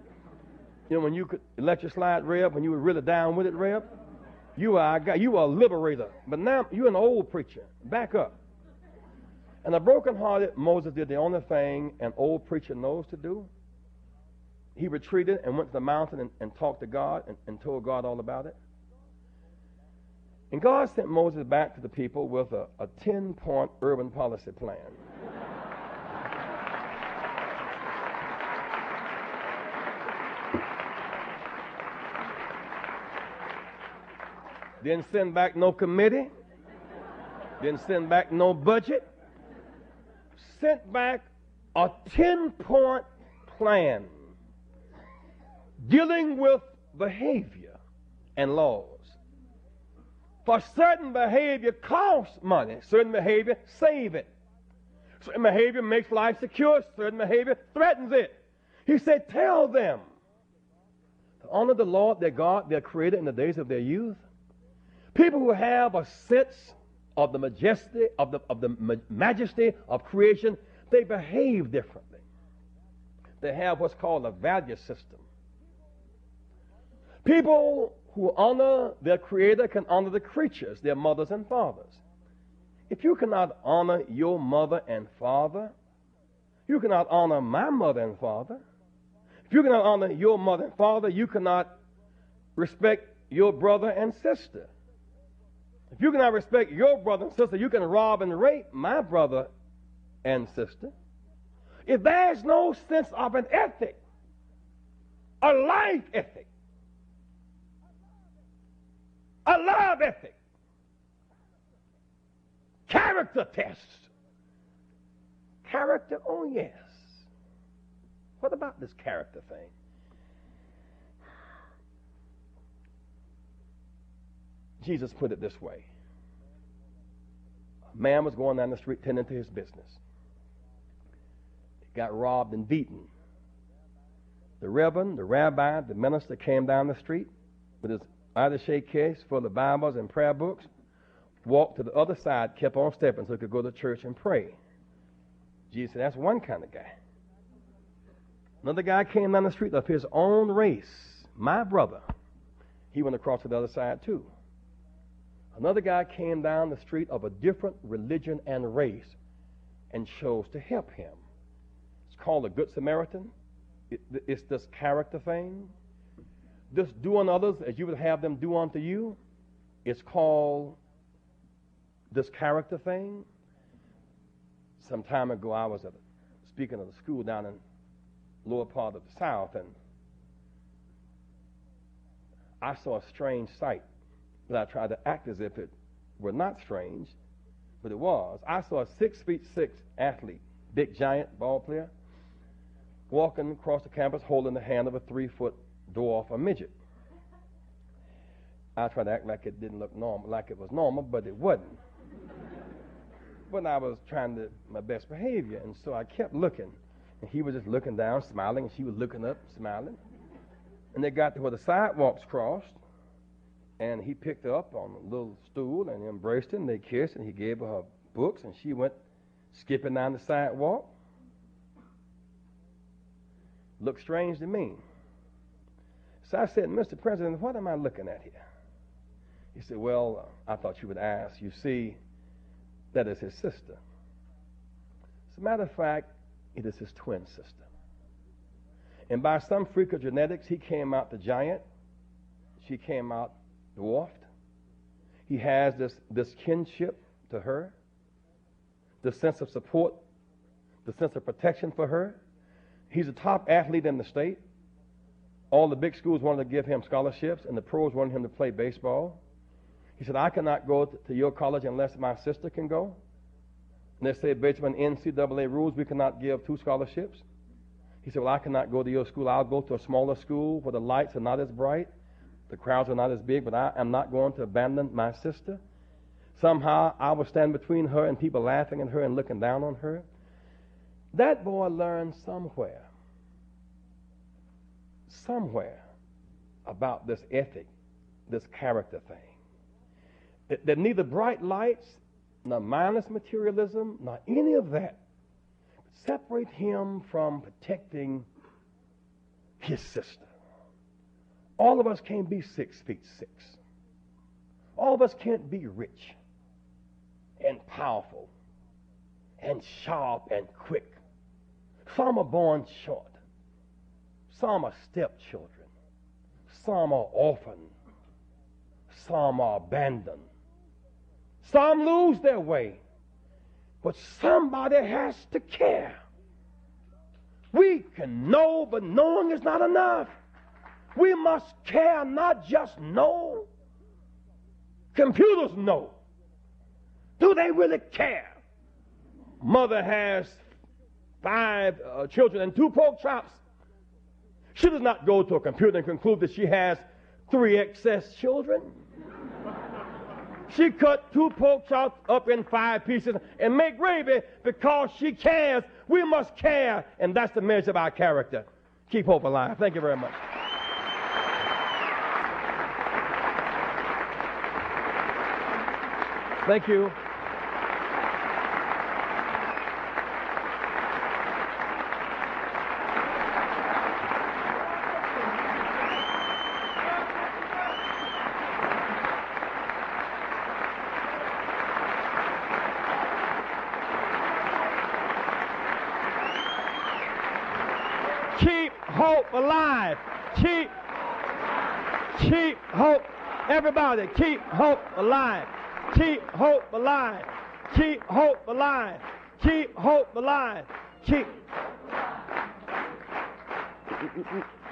you know, when you could electric slide Reb, when you were really down with it, Reb, you were our guy. You were a liberator. But now you're an old preacher. Back up. And a brokenhearted Moses did the only thing an old preacher knows to do. He retreated and went to the mountain and talked to God and told God all about it. And God sent Moses back to the people with a 10-point urban policy plan. Didn't send back no committee. Didn't send back no budget. Sent back a 10-point plan dealing with behavior and laws. For certain behavior costs money. Certain behavior save it. Certain behavior makes life secure. Certain behavior threatens it. He said, tell them to honor the Lord, their God, their creator in the days of their youth. People who have a sense of the majesty of creation, they behave differently. They have what's called a value system. People who honor their creator can honor the creatures, their mothers and fathers. If you cannot honor your mother and father, you cannot honor my mother and father. If you cannot honor your mother and father, you cannot respect your brother and sister. If you cannot respect your brother and sister, you can rob and rape my brother and sister. If there's no sense of an ethic, a life ethic, a love ethic, character test. Character, oh yes. What about this character thing? Jesus put it this way. A man was going down the street tending to his business. He got robbed and beaten. The reverend, the rabbi, the minister came down the street with his attaché case full of Bibles and prayer books, walked to the other side, kept on stepping so he could go to church and pray. Jesus said, that's one kind of guy. Another guy came down the street of his own race, my brother. He went across to the other side too. Another guy came down the street of a different religion and race and chose to help him. It's called a Good Samaritan. It's this character thing. This doing others as you would have them do unto you. It's called this character thing. Some time ago, I was speaking at a school down in lower part of the South, and I saw a strange sight. But I tried to act as if it were not strange, but it was. I saw a 6'6" athlete, big giant ball player, walking across the campus holding the hand of a 3-foot dwarf, a midget. I tried to act like it didn't look normal, like it was normal, but it wasn't. But I was trying to my best behavior, and so I kept looking. And he was just looking down, smiling, and she was looking up, smiling. And they got to where the sidewalks crossed, and he picked her up on a little stool and embraced her, and they kissed, and he gave her books, and she went skipping down the sidewalk. Looked strange to me. So I said, Mr. President, what am I looking at here? He said, well, I thought you would ask. You see, that is his sister. As a matter of fact, it is his twin sister. And by some freak of genetics, he came out the giant. She came out dwarfed. He has this kinship to her, the sense of support, the sense of protection for her. He's a top athlete in the state. All the big schools wanted to give him scholarships, and the pros wanted him to play baseball. He said, I cannot go to your college unless my sister can go. And they said, based on NCAA rules, we cannot give 2 scholarships. He said, well, I cannot go to your school. I'll go to a smaller school where the lights are not as bright, the crowds are not as big, but I am not going to abandon my sister. Somehow, I will stand between her and people laughing at her and looking down on her. That boy learned somewhere about this ethic, this character thing. That neither bright lights, nor mindless materialism, nor any of that separate him from protecting his sister. All of us can't be 6'6". All of us can't be rich and powerful and sharp and quick. Some are born short. Some are stepchildren. Some are orphaned. Some are abandoned. Some lose their way. But somebody has to care. We can know, but knowing is not enough. We must care, not just know. Computers know. Do they really care? Mother has 5 children and 2 pork chops. She does not go to a computer and conclude that she has 3 excess children. She cut 2 pork chops up in 5 pieces and make gravy because she cares. We must care, and that's the measure of our character. Keep hope alive. Thank you very much. Thank you. Keep hope alive. Keep hope. Everybody, keep hope alive. Keep hope alive. Keep hope alive. Keep hope alive. Keep.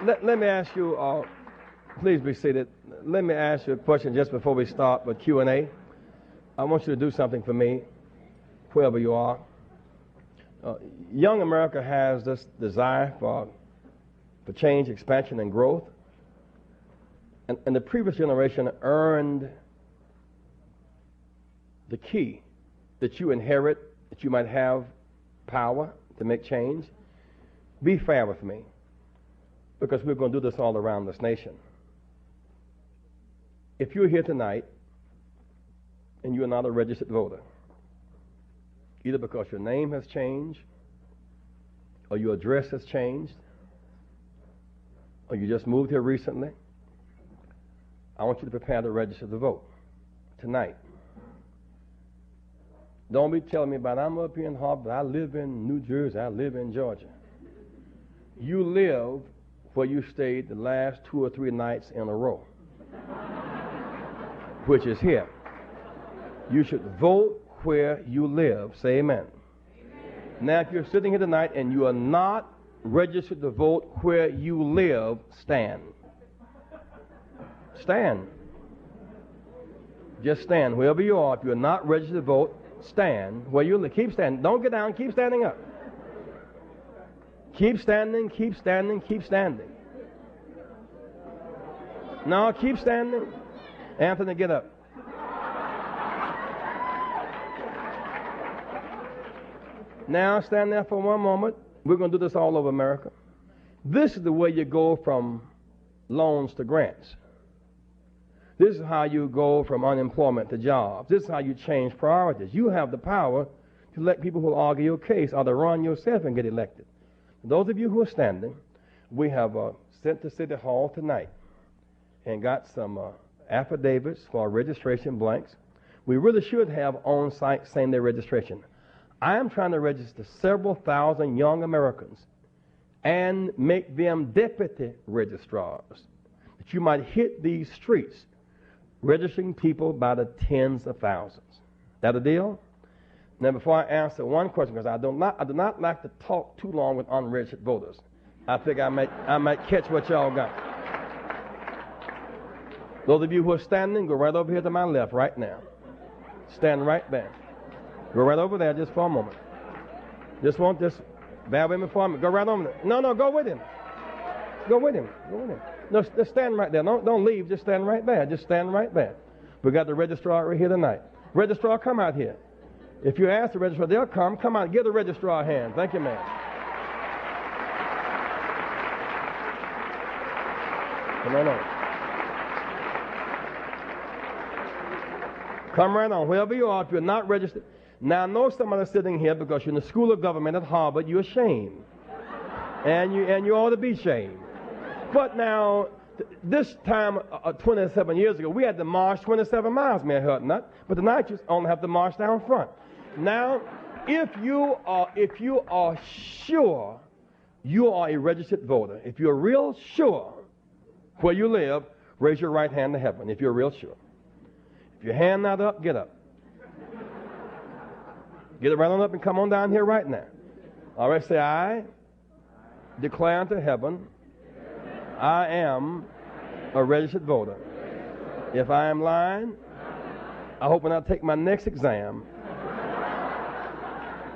Let me ask you, please be seated. Let me ask you a question just before we start with Q&A. I want you to do something for me, whoever you are. Young America has this desire for change, expansion, and growth. And the previous generation earned the key that you inherit, that you might have power to make change. Be fair with me, because we're going to do this all around this nation. If you're here tonight and you're not a registered voter, either because your name has changed, or your address has changed, or you just moved here recently, I want you to prepare to register to vote tonight. Don't be telling me about I'm up here in Harvard, I live in New Jersey, I live in Georgia. You live where you stayed the last 2 or 3 nights in a row, which is here. You should vote where you live. Say amen. Now, if you're sitting here tonight and you are not registered to vote where you live, stand. Stand. Just stand wherever you are. If you're not registered to vote, stand where you live. Keep standing. Don't get down. Keep standing up. Keep standing, keep standing, keep standing. No, keep standing. Anthony, get up. Now stand there for one moment. We're going to do this all over America. This is the way you go from loans to grants. This is how you go from unemployment to jobs. This is how you change priorities. You have the power to elect people who will argue your case or to run yourself and get elected. Those of you who are standing, we have sent to City Hall tonight and got some affidavits for registration blanks. We really should have on-site same-day registration. I am trying to register several thousand young Americans and make them deputy registrars, that you might hit these streets registering people by the tens of thousands. That a deal? Now, before I answer one question, because I do not like to talk too long with unregistered voters. I figure I might catch what y'all got. Those of you who are standing, go right over here to my left right now. Stand right there. Go right over there just for a moment. Just bear with me for a minute. Go right over there. No, go with him. Go with him. Go with him. No, just stand right there. Don't leave. Just stand right there. Just stand right there. We got the registrar right here tonight. Registrar, come out here. If you ask the registrar, they'll come. Come out. Give the registrar a hand. Thank you, ma'am. Come on over. Come right on. Wherever you are, if you're not registered. Now, I know some of us sitting here because you're in the School of Government at Harvard, you're ashamed. And you ought to be ashamed. But now, this time, 27 years ago, we had to march 27 miles, may I hurt not. But tonight, you only have to march down front. Now, if you are sure you are a registered voter, if you're real sure where you live, raise your right hand to heaven, if you're real sure. If your hand not up, get up. Get it right on up and come on down here right now. All right, say, I declare unto heaven, I am a registered voter. If I am lying, I hope when I take my next exam,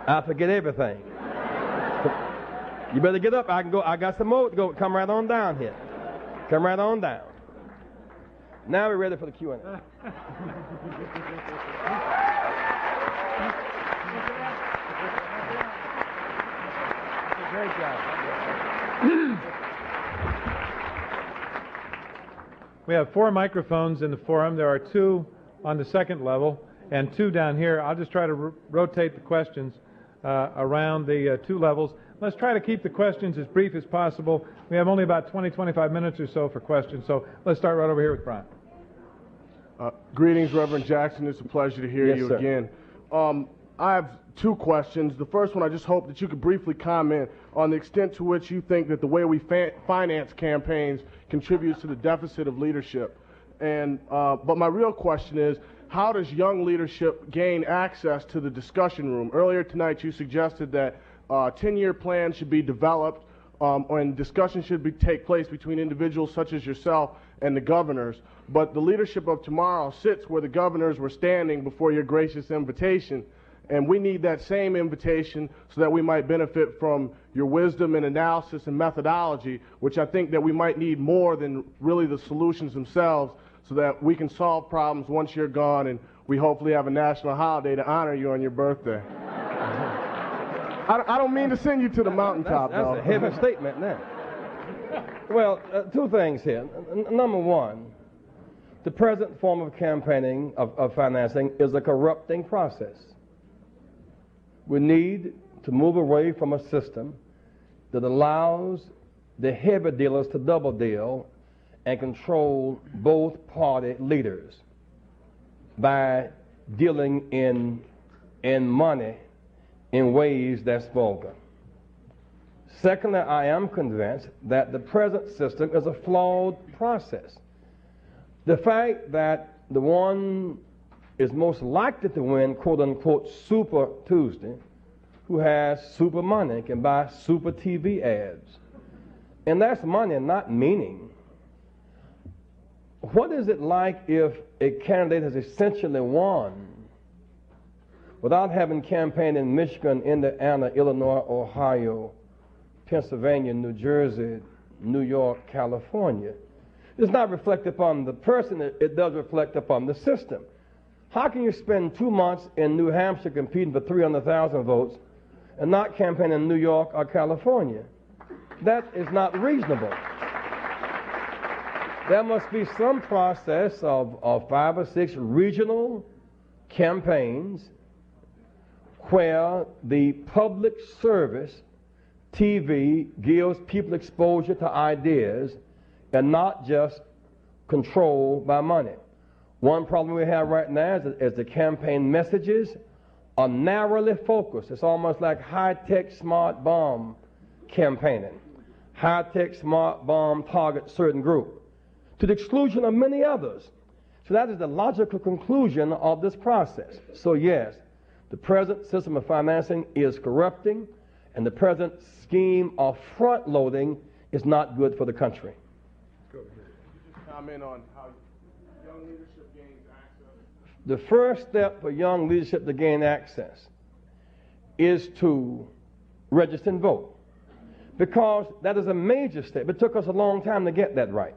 I forget everything. You better get up. I can go. I got some more to go. Come right on down here. Come right on down. Now we're ready for the Q&A. Great job. We have 4 microphones in the forum. There are 2 on the second level and 2 down here. I'll just try to rotate the questions around the 2 levels. Let's try to keep the questions as brief as possible. We have only about 25 minutes or so for questions, so let's start right over here with Brian. Greetings, Reverend Jackson. It's a pleasure to hear you sir. again. I have 2 questions. The first one, I just hope that you could briefly comment on the extent to which you think that the way we finance campaigns contributes to the deficit of leadership. But my real question is, how does young leadership gain access to the discussion room? Earlier tonight, you suggested that 10-year plans should be developed and discussion should take place between individuals such as yourself and the governors. But the leadership of tomorrow sits where the governors were standing before your gracious invitation. And we need that same invitation so that we might benefit from your wisdom and analysis and methodology, which I think that we might need more than really the solutions themselves, so that we can solve problems once you're gone and we hopefully have a national holiday to honor you on your birthday. I don't mean to send you to the mountaintop, That's though. a heavy statement now. Well, 2 things here. Number one, the present form of campaigning, of financing, is a corrupting process. We need to move away from a system that allows the heavy dealers to double deal and control both party leaders. by dealing in money in ways that's vulgar. Secondly, I am convinced that the present system is a flawed process. The fact that the one is most likely to win, quote unquote, Super Tuesday, who has super money, can buy super TV ads. And that's money, not meaning. What is it like if a candidate has essentially won without having campaigned in Michigan, Indiana, Illinois, Ohio, Pennsylvania, New Jersey, New York, California? It's not reflect upon the person, it does reflect upon the system. How can you spend 2 months in New Hampshire competing for 300,000 votes and not campaign in New York or California? That is not reasonable. There must be some process of 5 or 6 regional campaigns where the public service TV gives people exposure to ideas and not just controlled by money. One problem we have right now is the campaign messages are narrowly focused. It's almost like high-tech smart bomb campaigning. High-tech smart bomb targets certain group to the exclusion of many others. So that is the logical conclusion of this process. So yes, the present system of financing is corrupting, and the present scheme of front-loading is not good for the country. Go ahead. Just comment on how young leadership gains access. The first step for young leadership to gain access is to register and vote, because that is a major step. It took us a long time to get that right.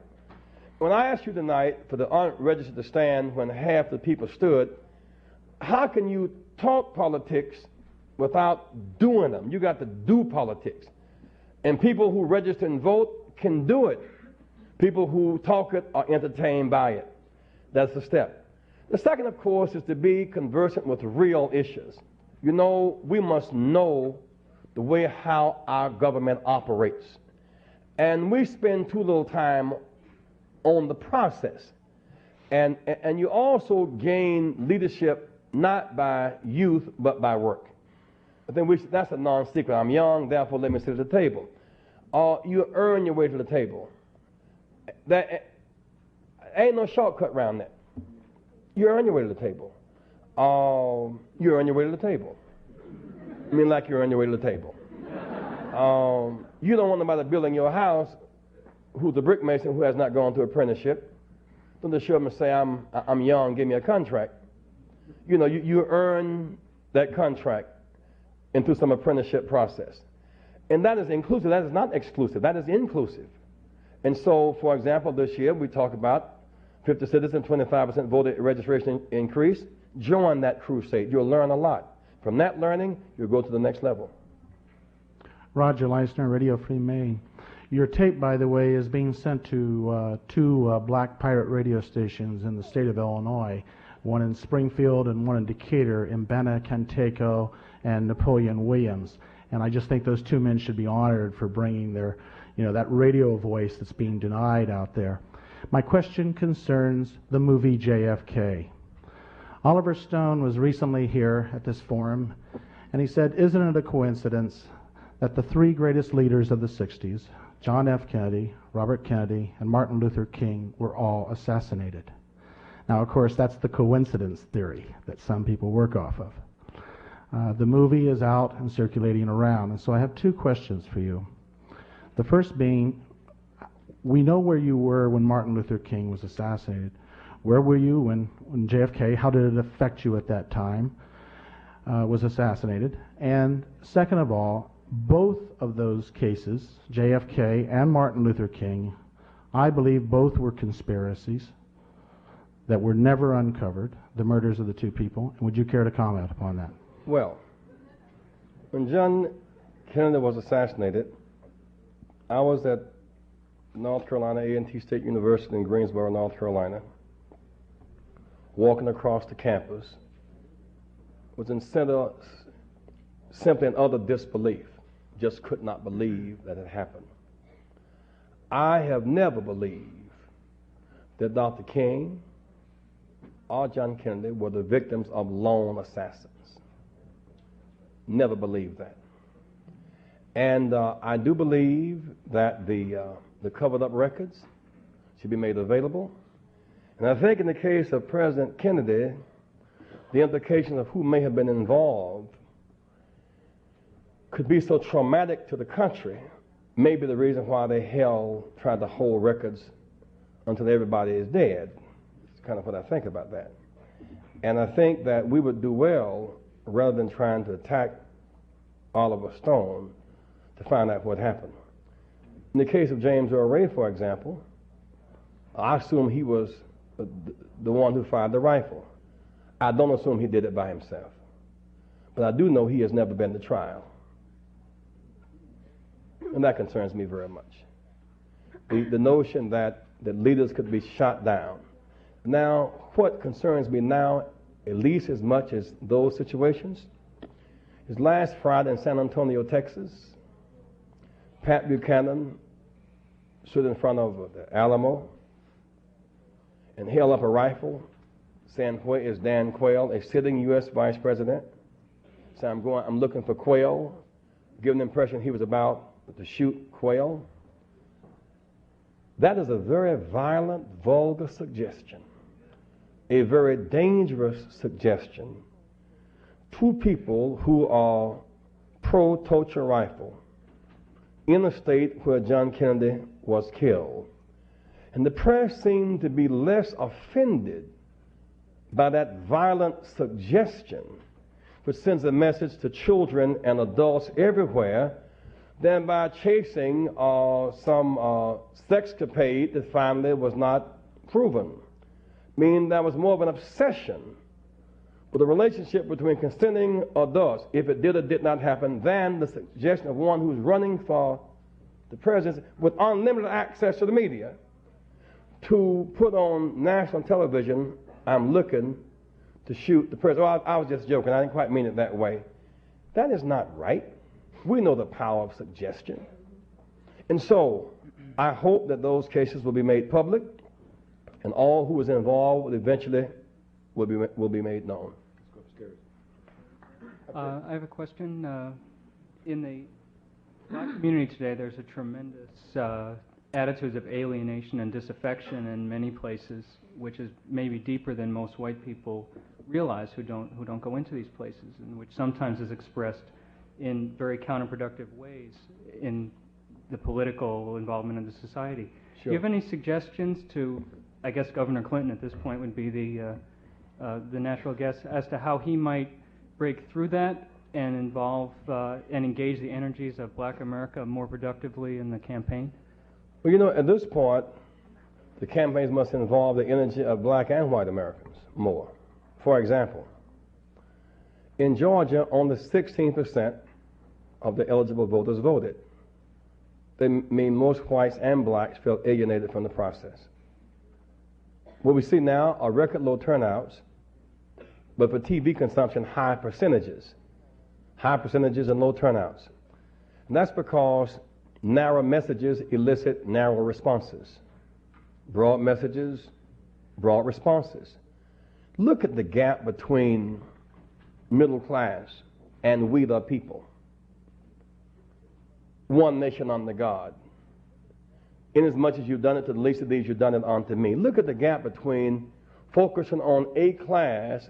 When I asked you tonight for the unregistered to stand when half the people stood, how can you talk politics without doing them? You got to do politics. And people who register and vote can do it. People who talk it are entertained by it. That's the step. The second, of course, is to be conversant with real issues. You know, we must know the way how our government operates. And we spend too little time on the process. And you also gain leadership not by youth, but by work. I think that's a non-secret. I'm young, therefore let me sit at the table. You earn your way to the table. There ain't no shortcut around that. You earn your way to the table. You earn your way to the table. I mean, like you earn your way to the table. You don't want nobody building your house who's a brick mason who has not gone through apprenticeship. Don't just show up and say, I'm young, give me a contract. You know, you earn that contract and through some apprenticeship process. And that is inclusive. That is not exclusive. That is inclusive. And so, for example, this year we talk about 50 citizens, 25% voter registration increase. Join that crusade. You'll learn a lot. From that learning, you'll go to the next level. Roger Leisner, Radio Free Maine. Your tape, by the way, is being sent to two black pirate radio stations in the state of Illinois, one in Springfield and one in Decatur, Mbena Canteco and Napoleon Williams. And I just think those two men should be honored for bringing their, that radio voice that's being denied out there. My question concerns the movie JFK. Oliver Stone was recently here at this forum, and he said, isn't it a coincidence that the three greatest leaders of the 60s, John F. Kennedy, Robert Kennedy, and Martin Luther King, were all assassinated? Now, of course, that's the coincidence theory that some people work off of. The movie is out and circulating around, and so I have two questions for you. The first being, we know where you were when Martin Luther King was assassinated. Where were you when JFK, how did it affect you at that time, was assassinated? And second of all, both of those cases, JFK and Martin Luther King, I believe both were conspiracies that were never uncovered, the murders of the two people. And would you care to comment upon that? Well, when John Kennedy was assassinated, I was at North Carolina A&T State University in Greensboro, North Carolina, walking across the campus, was in simply in utter disbelief, just could not believe that it happened. I have never believed that Dr. King, or John Kennedy were the victims of lone assassins. Never believed that. And I do believe that the covered up records should be made available. And I think in the case of President Kennedy, the implications of who may have been involved could be so traumatic to the country, maybe the reason why they tried to hold records until everybody is dead. It's kind of what I think about that. And I think that we would do well, rather than trying to attack Oliver Stone, to find out what happened. In the case of James Earl Ray, for example, I assume he was the one who fired the rifle. I don't assume he did it by himself. But I do know he has never been to trial. And that concerns me very much. The notion that leaders could be shot down. Now, what concerns me now, at least as much as those situations, is last Friday in San Antonio, Texas, Pat Buchanan stood in front of the Alamo and held up a rifle saying, "Where is Dan Quayle, a sitting U.S. Vice President?" So I'm looking for Quayle, giving the impression he was about to shoot Quayle. That is a very violent, vulgar suggestion, a very dangerous suggestion. Two people who are pro-torture rifle in a state where John Kennedy was killed. And the press seemed to be less offended by that violent suggestion, which sends a message to children and adults everywhere, than by chasing some sexcapade that finally was not proven. Meaning that was more of an obsession with the relationship between consenting adults, if it did or did not happen, than the suggestion of one who's running for the presidency with unlimited access to the media to put on national television, "I'm looking to shoot the president." Oh, I was just joking. I didn't quite mean it that way. That is not right. We know the power of suggestion. And so I hope that those cases will be made public and all who is involved eventually will be made known. I have a question. In the black community today, there's a tremendous attitudes of alienation and disaffection in many places, which is maybe deeper than most white people realize who don't go into these places, and which sometimes is expressed in very counterproductive ways in the political involvement of the society. Sure. Do you have any suggestions to, I guess Governor Clinton at this point would be the natural guess, as to how he might break through that and involve and engage the energies of black America more productively in the campaign? Well, you know, at this point, the campaigns must involve the energy of black and white Americans more. For example, in Georgia, only 16% of the eligible voters voted. They mean most whites and blacks felt alienated from the process. What we see now are record low turnouts, but for TV consumption, high percentages and low turnouts. And that's because narrow messages elicit narrow responses. Broad messages, broad responses. Look at the gap between middle class and we the people. One nation under God. Inasmuch as you've done it to the least of these, you've done it unto me. Look at the gap between focusing on a class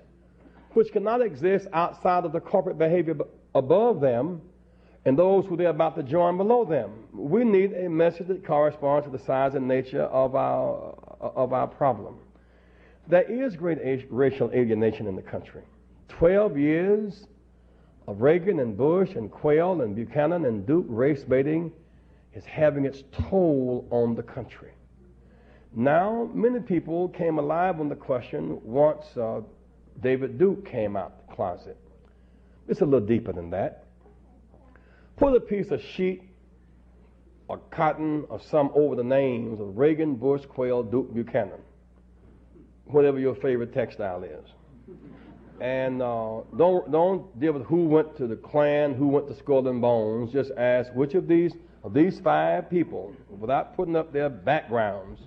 which cannot exist outside of the corporate behavior above them and those who they're about to join below them. We need a message that corresponds to the size and nature of our problem. There is great racial alienation in the country. 12 years of Reagan and Bush and Quayle and Buchanan and Duke race baiting is having its toll on the country. Now, many people came alive on the question once David Duke came out the closet. It's a little deeper than that. Put a piece of sheet or cotton or some over the names of Reagan, Bush, Quayle, Duke, Buchanan, whatever your favorite textile is. And don't deal with who went to the Klan, who went to Skull and Bones. Just ask which of these five people, without putting up their backgrounds,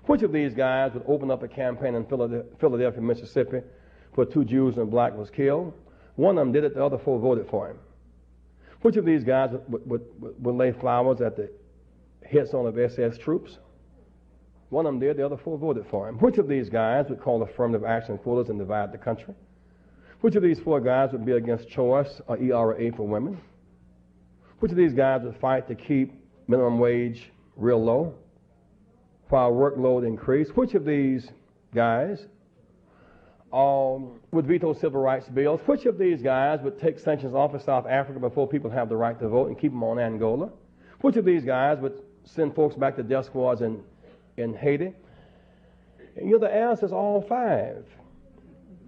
Which of these guys would open up a campaign in Philadelphia, Mississippi, where 2 Jews and a black was killed? One of them did it, the other 4 voted for him. Which of these guys would lay flowers at the headstone of SS troops? One of them did, the other 4 voted for him. Which of these guys would call affirmative action quotas and divide the country? Which of these 4 guys would be against choice or ERA for women? Which of these guys would fight to keep minimum wage real low while workload increased? Which of these guys would veto civil rights bills? Which of these guys would take sanctions off of South Africa before people have the right to vote and keep them on Angola? Which of these guys would send folks back to death squads in Haiti? And the answer is all 5.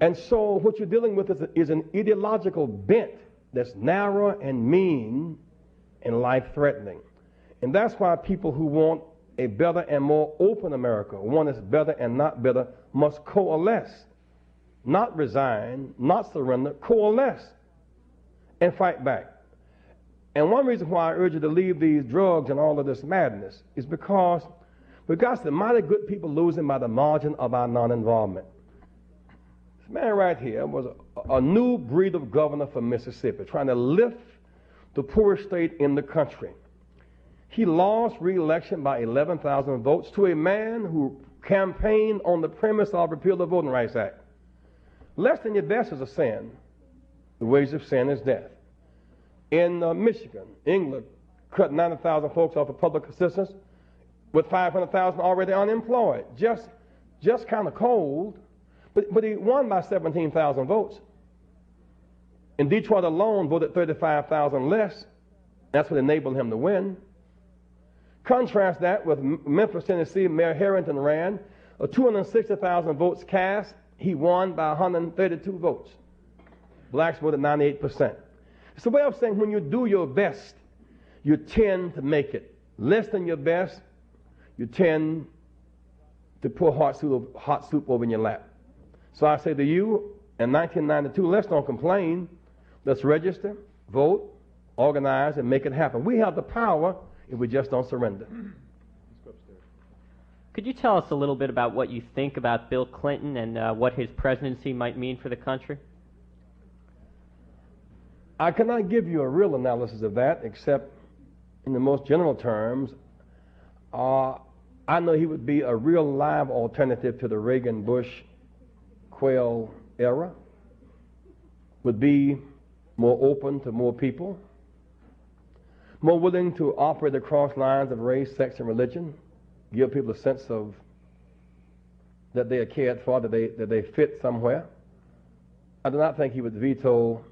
And so what you're dealing with is an ideological bent that's narrow and mean and life-threatening. And that's why people who want a better and more open America, one that's better and not bitter, must coalesce, not resign, not surrender, coalesce and fight back. And one reason why I urge you to leave these drugs and all of this madness is because we've got some mighty good people losing by the margin of our non-involvement. This man right here was a new breed of governor for Mississippi, trying to lift the poorest state in the country. He lost re-election by 11,000 votes to a man who campaigned on the premise of repeal the Voting Rights Act. Less than your best is a sin. The wages of sin is death. In Michigan, England cut 90,000 folks off of public assistance with 500,000 already unemployed. Just kind of cold, but he won by 17,000 votes. In Detroit alone, voted 35,000 less. That's what enabled him to win. Contrast that with Memphis, Tennessee. Mayor Harrington ran 260,000 votes cast. He won by 132 votes. Blacks voted 98%. It's a way of saying when you do your best, you tend to make it. Less than your best, you tend to pour hot soup over in your lap. So I say to you, in 1992, let's don't complain. Let's register, vote, organize, and make it happen. We have the power if we just don't surrender. Could you tell us a little bit about what you think about Bill Clinton and what his presidency might mean for the country? I cannot give you a real analysis of that, except in the most general terms. I know he would be a real live alternative to the Reagan-Bush Quayle era, would be more open to more people, more willing to operate across lines of race, sex, and religion, give people a sense of that they are cared for, that they fit somewhere. I do not think he would veto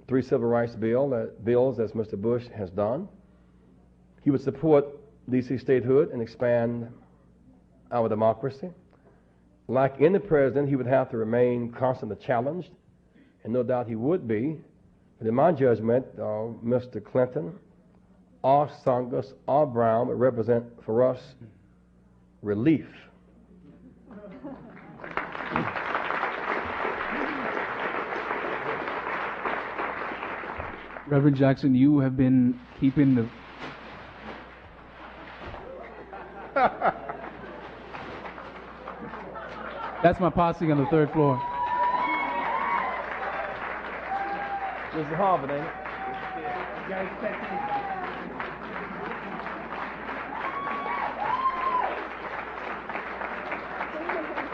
3 civil rights bills as Mr. Bush has done. He would support D.C. statehood and expand our democracy. Like any president, he would have to remain constantly challenged, and no doubt he would be. But in my judgment, Mr. Clinton or Tsongas or Brown would represent for us relief. Reverend Jackson, you have been keeping the... That's my posse on the 3rd floor. This is Harvard, ain't it?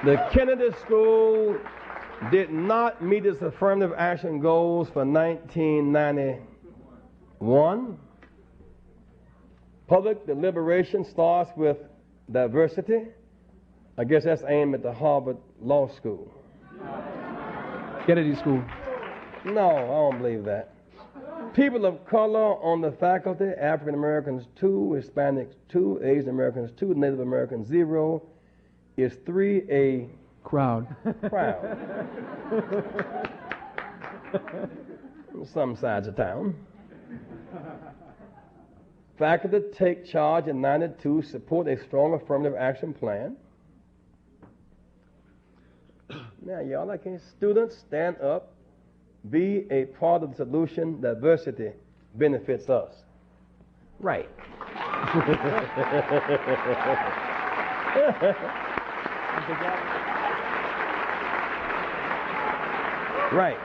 The Kennedy School did not meet its affirmative action goals for 1991. Public deliberation starts with diversity. I guess that's aimed at the Harvard Law School. Kennedy School. No, I don't believe that. People of color on the faculty, African Americans 2, Hispanics 2, Asian Americans 2, Native Americans 0, is 3 a crowd. Some sides of town. Faculty take charge in 92, support a strong affirmative action plan. Now, y'all, like students, stand up, be a part of the solution. Diversity benefits us. Right. Right.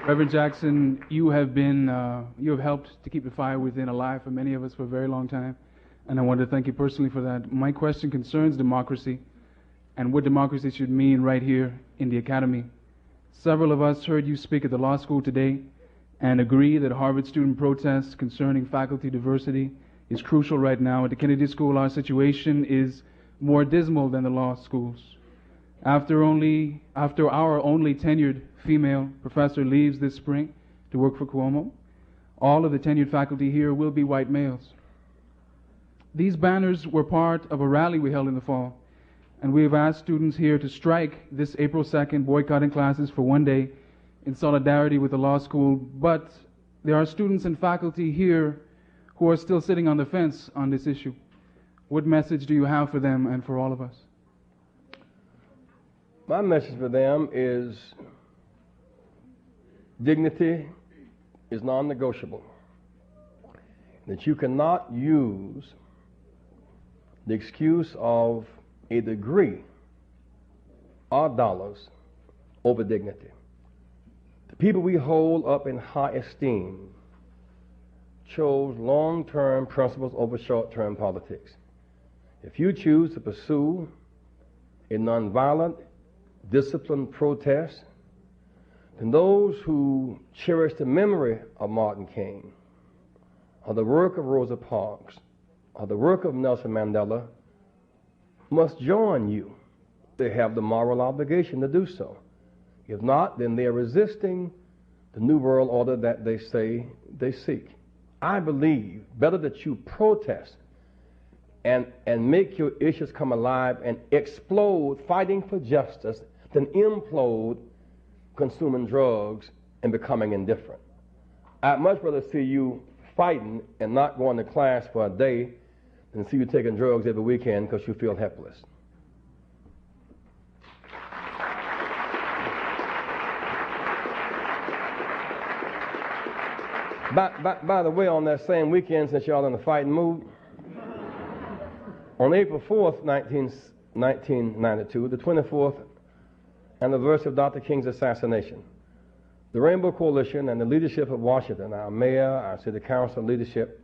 Reverend Jackson, you have helped to keep the fire within alive for many of us for a very long time, and I want to thank you personally for that. My question concerns democracy and what democracy should mean right here in the academy. Several of us heard you speak at the law school today and agree that Harvard student protests concerning faculty diversity is crucial right now. At the Kennedy School, our situation is more dismal than the law schools. After our only tenured female professor leaves this spring to work for Cuomo, all of the tenured faculty here will be white males. These banners were part of a rally we held in the fall, and we have asked students here to strike this April 2nd, boycotting classes for one day in solidarity with the law school. But there are students and faculty here who are still sitting on the fence on this issue. What message do you have for them and for all of us? My message for them is dignity is non-negotiable. That you cannot use the excuse of a degree or dollars over dignity. The people we hold up in high esteem chose long-term principles over short-term politics. If you choose to pursue a nonviolent, disciplined protest, then those who cherish the memory of Martin King, or the work of Rosa Parks, or the work of Nelson Mandela, must join you. They have the moral obligation to do so. If not, then they are resisting the New World Order that they say they seek. I believe better that you protest and make your issues come alive and explode fighting for justice than implode consuming drugs and becoming indifferent. I'd much rather see you fighting and not going to class for a day than see you taking drugs every weekend because you feel helpless. By the way, on that same weekend, since y'all in the fighting mood, on April 4th, 1992, the 24th anniversary of Dr. King's assassination, the Rainbow Coalition and the leadership of Washington, our mayor, our city council leadership,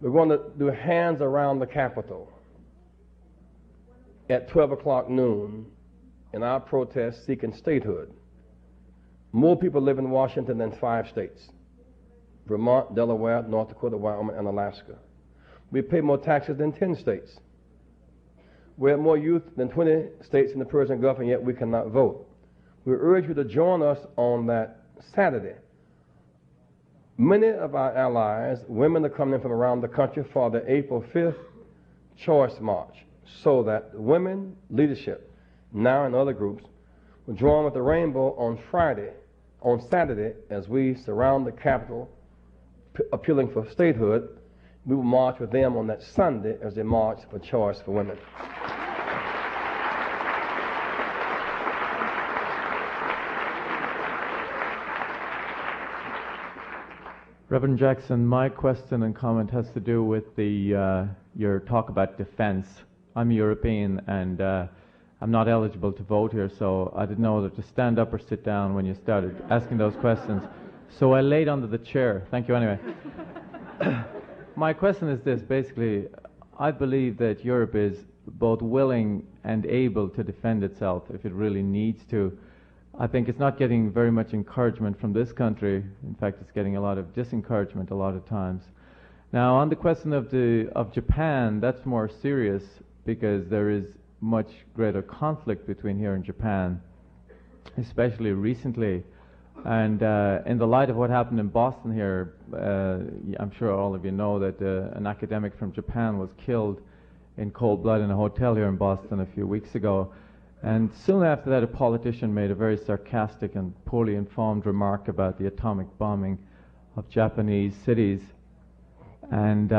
we're going to do hands around the Capitol at 12 o'clock noon in our protest seeking statehood. More people live in Washington than 5 states: Vermont, Delaware, North Dakota, Wyoming, and Alaska. We pay more taxes than 10 states. We have more youth than 20 states in the Persian Gulf, and yet we cannot vote. We urge you to join us on that Saturday. Many of our allies, women, are coming in from around the country for the April 5th Choice March, so that the women leadership, now and other groups, will join with the Rainbow on Saturday, as we surround the Capitol, appealing for statehood. We will march with them on that Sunday as they march for choice for women. Reverend Jackson, my question and comment has to do with your talk about defense. I'm European and I'm not eligible to vote here, so I didn't know whether to stand up or sit down when you started asking those questions. So I laid under the chair. Thank you anyway. My question is this, basically, I believe that Europe is both willing and able to defend itself if it really needs to. I think it's not getting very much encouragement from this country. In fact, it's getting a lot of disencouragement a lot of times. Now, on the question of Japan, that's more serious because there is much greater conflict between here and Japan, especially recently. And in the light of what happened in Boston here, I'm sure all of you know that an academic from Japan was killed in cold blood in a hotel here in Boston a few weeks ago. And soon after that, a politician made a very sarcastic and poorly informed remark about the atomic bombing of Japanese cities. And,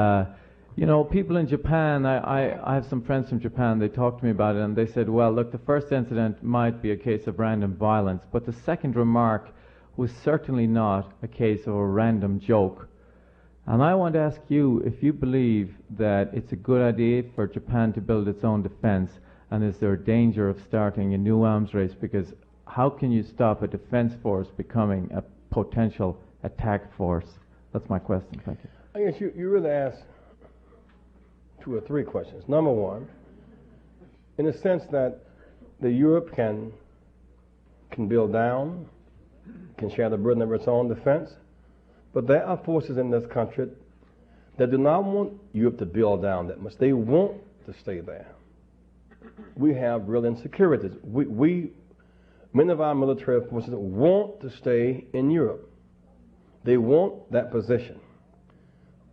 you know, people in Japan, I have some friends from Japan, they talked to me about it, and they said, well, look, the first incident might be a case of random violence, but the second remark was certainly not a case of a random joke. And I want to ask you if you believe that it's a good idea for Japan to build its own defense, and is there a danger of starting a new arms race? Because how can you stop a defense force becoming a potential attack force? That's my question. Thank you. I guess you really asked 2 or 3 questions. Number one, in the sense that the Europe can build down, can share the burden of its own defense, but there are forces in this country that do not want Europe to build down that much. They want to stay there. We have real insecurities. Many of our military forces want to stay in Europe. They want that position.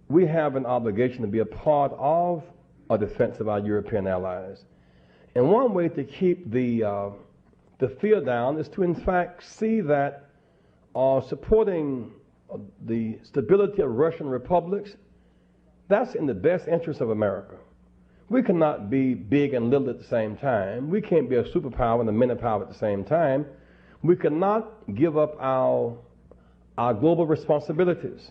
We have an obligation to be a part of a defense of our European allies. And one way to keep the fear down is to, in fact, see that supporting the stability of Russian republics, that's in the best interest of America. We cannot be big and little at the same time. We can't be a superpower and a mini power at the same time. We cannot give up our global responsibilities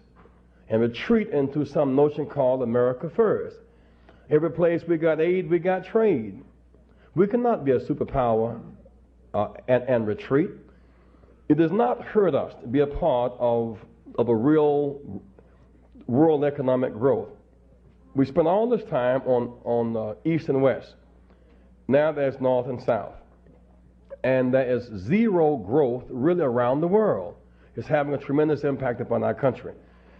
and retreat into some notion called America first. Every place we got aid, we got trade. We cannot be a superpower and retreat. It does not hurt us to be a part of a real world economic growth. We spend all this time on East and West. Now there's North and South. And there is zero growth really around the world. It's having a tremendous impact upon our country.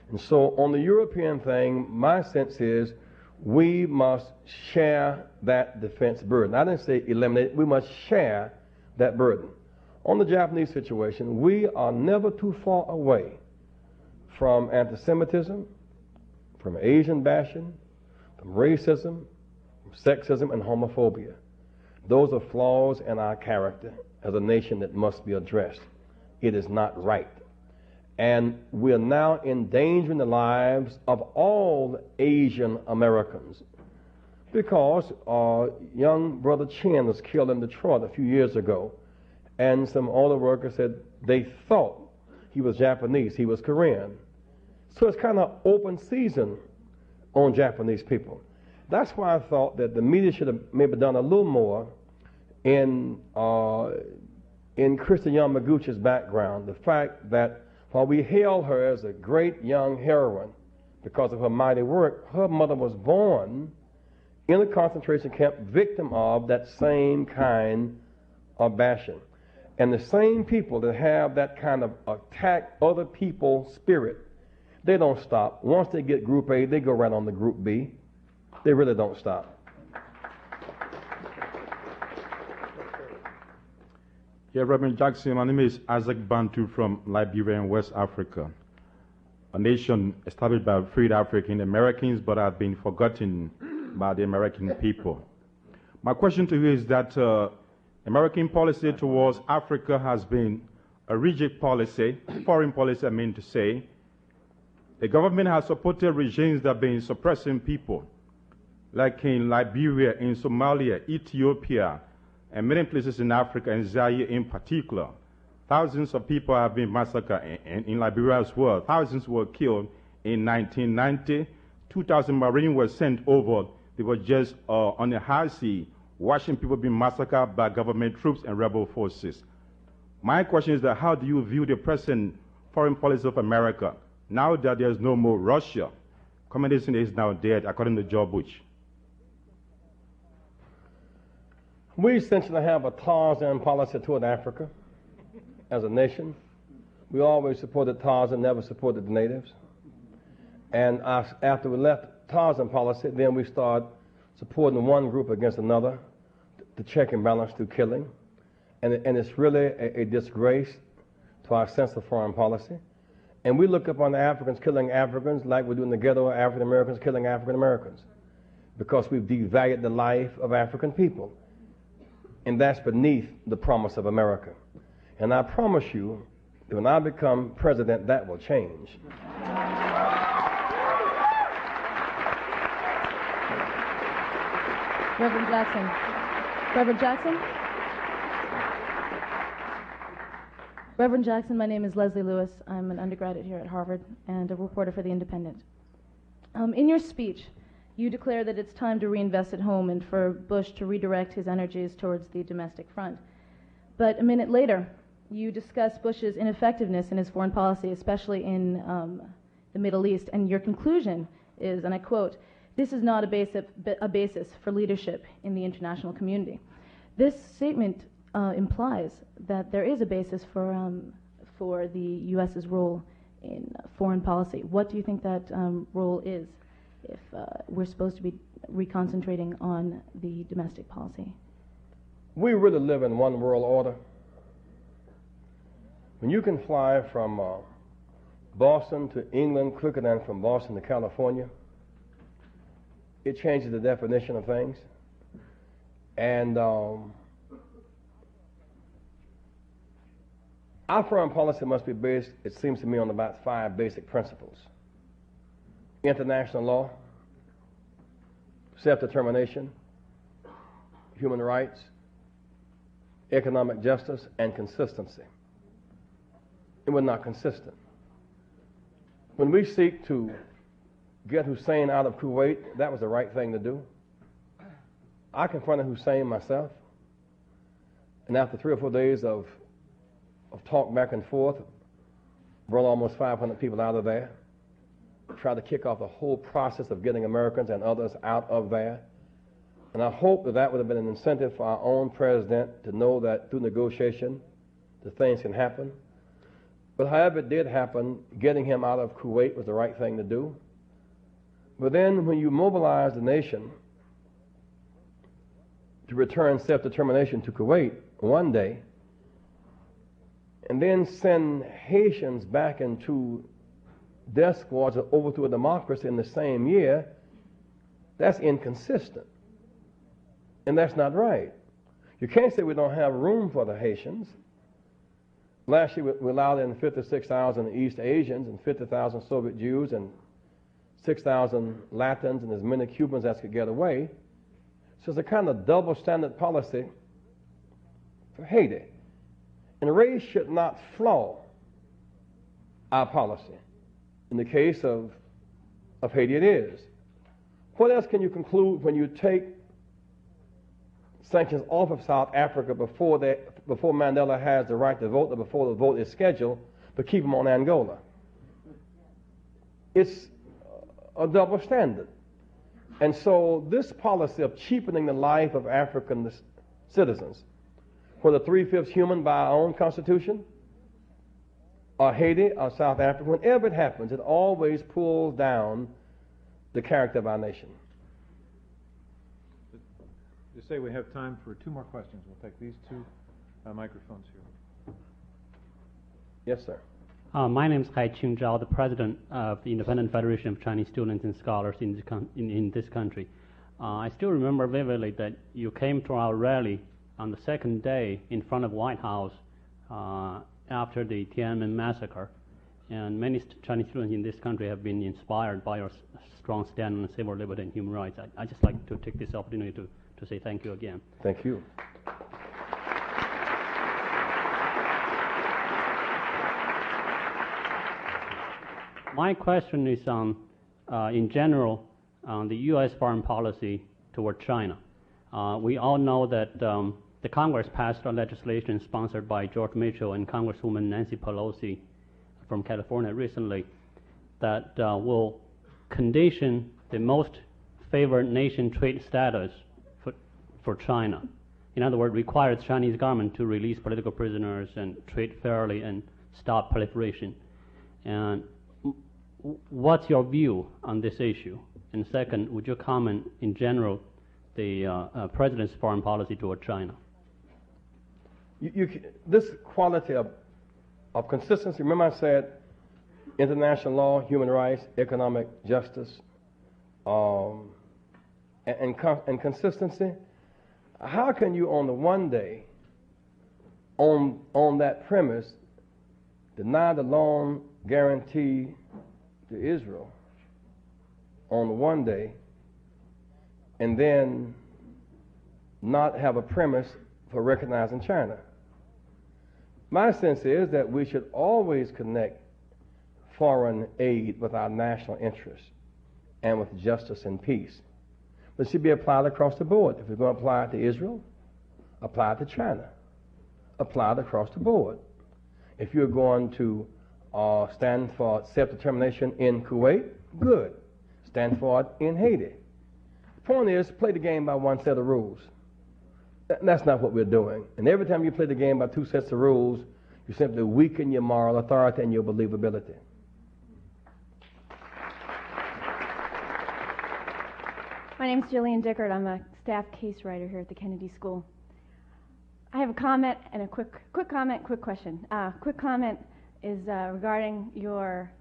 And so on the European thing, my sense is we must share that defense burden. I didn't say eliminate it. We must share that burden. On the Japanese situation, we are never too far away from anti-Semitism, from Asian bashing, from racism, from sexism, and homophobia. Those are flaws in our character as a nation that must be addressed. It is not right. And we are now endangering the lives of all Asian Americans because young brother Chin was killed in Detroit a few years ago, and some older workers said they thought he was Japanese, he was Korean. So it's kind of open season on Japanese people. That's why I thought that the media should have maybe done a little more in Krista Yamaguchi's background. The fact that while we hail her as a great young heroine because of her mighty work, her mother was born in a concentration camp, victim of that same kind of bashing. And the same people that have that kind of attack other people spirit, they don't stop. Once they get Group A, they go right on to Group B. They really don't stop. Yeah, Reverend Jackson, my name is Isaac Bantu from Liberia in West Africa, a nation established by freed African Americans but have been forgotten by the American people. My question to you is that American policy towards Africa has been a rigid policy, foreign policy I mean to say. The government has supported regimes that have been suppressing people, like in Liberia, in Somalia, Ethiopia, and many places in Africa, and Zaire in particular. Thousands of people have been massacred in Liberia as well. Thousands were killed in 1990. 2,000 Marines were sent over. They were just on the high sea, watching people being massacred by government troops and rebel forces. My question is that how do you view the present foreign policy of America now that there's no more Russia? Communism is now dead, according to George Bush. We essentially have a Tarzan policy toward Africa as a nation. We always supported Tarzan, never supported the natives. And after we left Tarzan policy, then we started supporting one group against another to check and balance through killing. And it's really a disgrace to our sense of foreign policy. And we look upon the Africans killing Africans like we do in the ghetto, African Americans killing African Americans, because we've devalued the life of African people. And that's beneath the promise of America. And I promise you, that when I become president, that will change. Reverend Jackson. Reverend Jackson? Reverend Jackson, my name is Leslie Lewis. I'm an undergraduate here at Harvard and a reporter for The Independent. In your speech, you declare that it's time to reinvest at home and for Bush to redirect his energies towards the domestic front. But a minute later, you discuss Bush's ineffectiveness in his foreign policy, especially in the Middle East, and your conclusion is, and I quote, "This is not a basis for leadership in the international community." This statement implies that there is a basis for the U.S.'s role in foreign policy. What do you think that role is if we're supposed to be reconcentrating on the domestic policy? We really live in one world order. When you can fly from Boston to England quicker than from Boston to California, it changes the definition of things. And our foreign policy must be based, it seems to me, on about 5 basic principles: international law, self-determination, human rights, economic justice, and consistency. And we're not consistent. When we seek to get Hussein out of Kuwait, that was the right thing to do. I confronted Hussein myself, and after 3 or 4 days of talk back and forth, brought almost 500 people out of there, tried to kick off the whole process of getting Americans and others out of there. And I hope that that would have been an incentive for our own president to know that through negotiation, the things can happen. But however it did happen, getting him out of Kuwait was the right thing to do. But then when you mobilize the nation to return self-determination to Kuwait one day, and then send Haitians back into death squads that overthrew a democracy in the same year, that's inconsistent. And that's not right. You can't say we don't have room for the Haitians. Last year we allowed in 56,000 East Asians and 50,000 Soviet Jews and 6,000 Latins and as many Cubans as could get away. So it's a kind of double standard policy for Haiti. And race should not flaw our policy. In the case of Haiti, it is. What else can you conclude when you take sanctions off of South Africa before Mandela has the right to vote or before the vote is scheduled, but keep him on Angola? It's a double standard. And so this policy of cheapening the life of African citizens, whether 3/5 human by our own constitution, or Haiti, or South Africa, whenever it happens, it always pulls down the character of our nation. You say we have time for 2 more questions. We'll take these 2 microphones here. Yes, sir. My name is Haiqing Zhao, the president of the Independent Federation of Chinese Students and Scholars in this country. I still remember vividly that you came to our rally on the 2nd day in front of White House after the Tiananmen massacre, and many Chinese students in this country have been inspired by your strong stand on civil liberty and human rights. I just like to take this opportunity to say thank you again. Thank you. My question is on, in general, on the U.S. foreign policy toward China. We all know that the Congress passed a legislation sponsored by George Mitchell and Congresswoman Nancy Pelosi from California recently that will condition the most favored nation trade status for China. In other words, requires Chinese government to release political prisoners and trade fairly and stop proliferation. And what's your view on this issue? And second, would you comment in general the president's foreign policy toward China? This quality of consistency, remember I said international law, human rights, economic justice, and consistency. How can you on the one day, on that premise, deny the loan guarantee to Israel on the one day, and then not have a premise for recognizing China? My sense is that we should always connect foreign aid with our national interests and with justice and peace. But it should be applied across the board. If you're going to apply it to Israel, apply it to China. Apply it across the board. If you're going to stand for self-determination in Kuwait, good. Stand for it in Haiti. The point is, play the game by one set of rules. That's not what we're doing. And every time you play the game by two sets of rules, you simply weaken your moral authority and your believability. My name's Jillian Dickert. I'm a staff case writer here at the Kennedy School. I have a comment and a quick comment, quick question. Quick comment is regarding your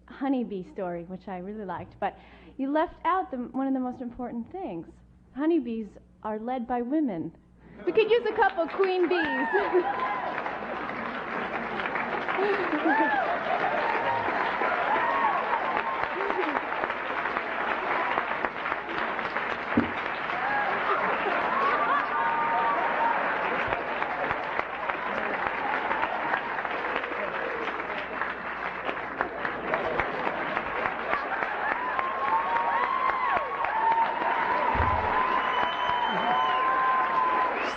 honeybee story, which I really liked, but you left out one of the most important things. Honeybees are led by women. We could use a couple queen bees.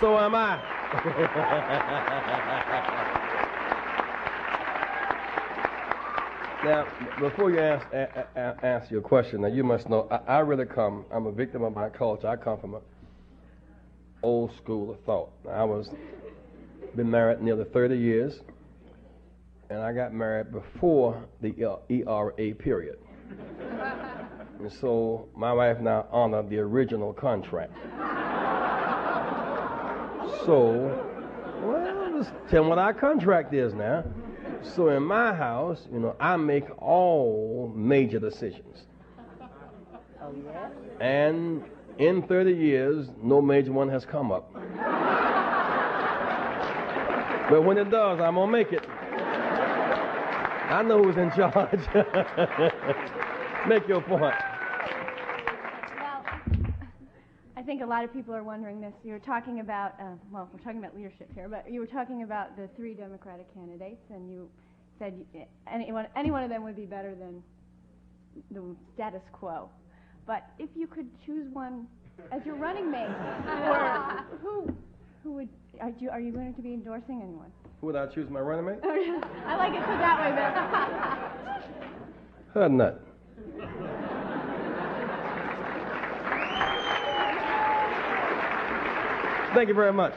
So am I. Now, before you answer your question, now you must know, I'm a victim of my culture. I come from an old school of thought. Been married nearly 30 years, and I got married before the ERA period. And so my wife now honored the original contract. So, well, just tell me what our contract is now. So in my house, I make all major decisions. Oh, yeah? And in 30 years, no major one has come up. But when it does, I'm going to make it. I know who's in charge. Make your point. I think a lot of people are wondering this. You were talking about, we're talking about leadership here, but you were talking about the 3 Democratic candidates, and you said any one of them would be better than the status quo. But if you could choose one as your running mate, or who would, are you going to be endorsing anyone? Who would I choose my running mate? I like it put that way, Bill. Her nut. Thank you very much.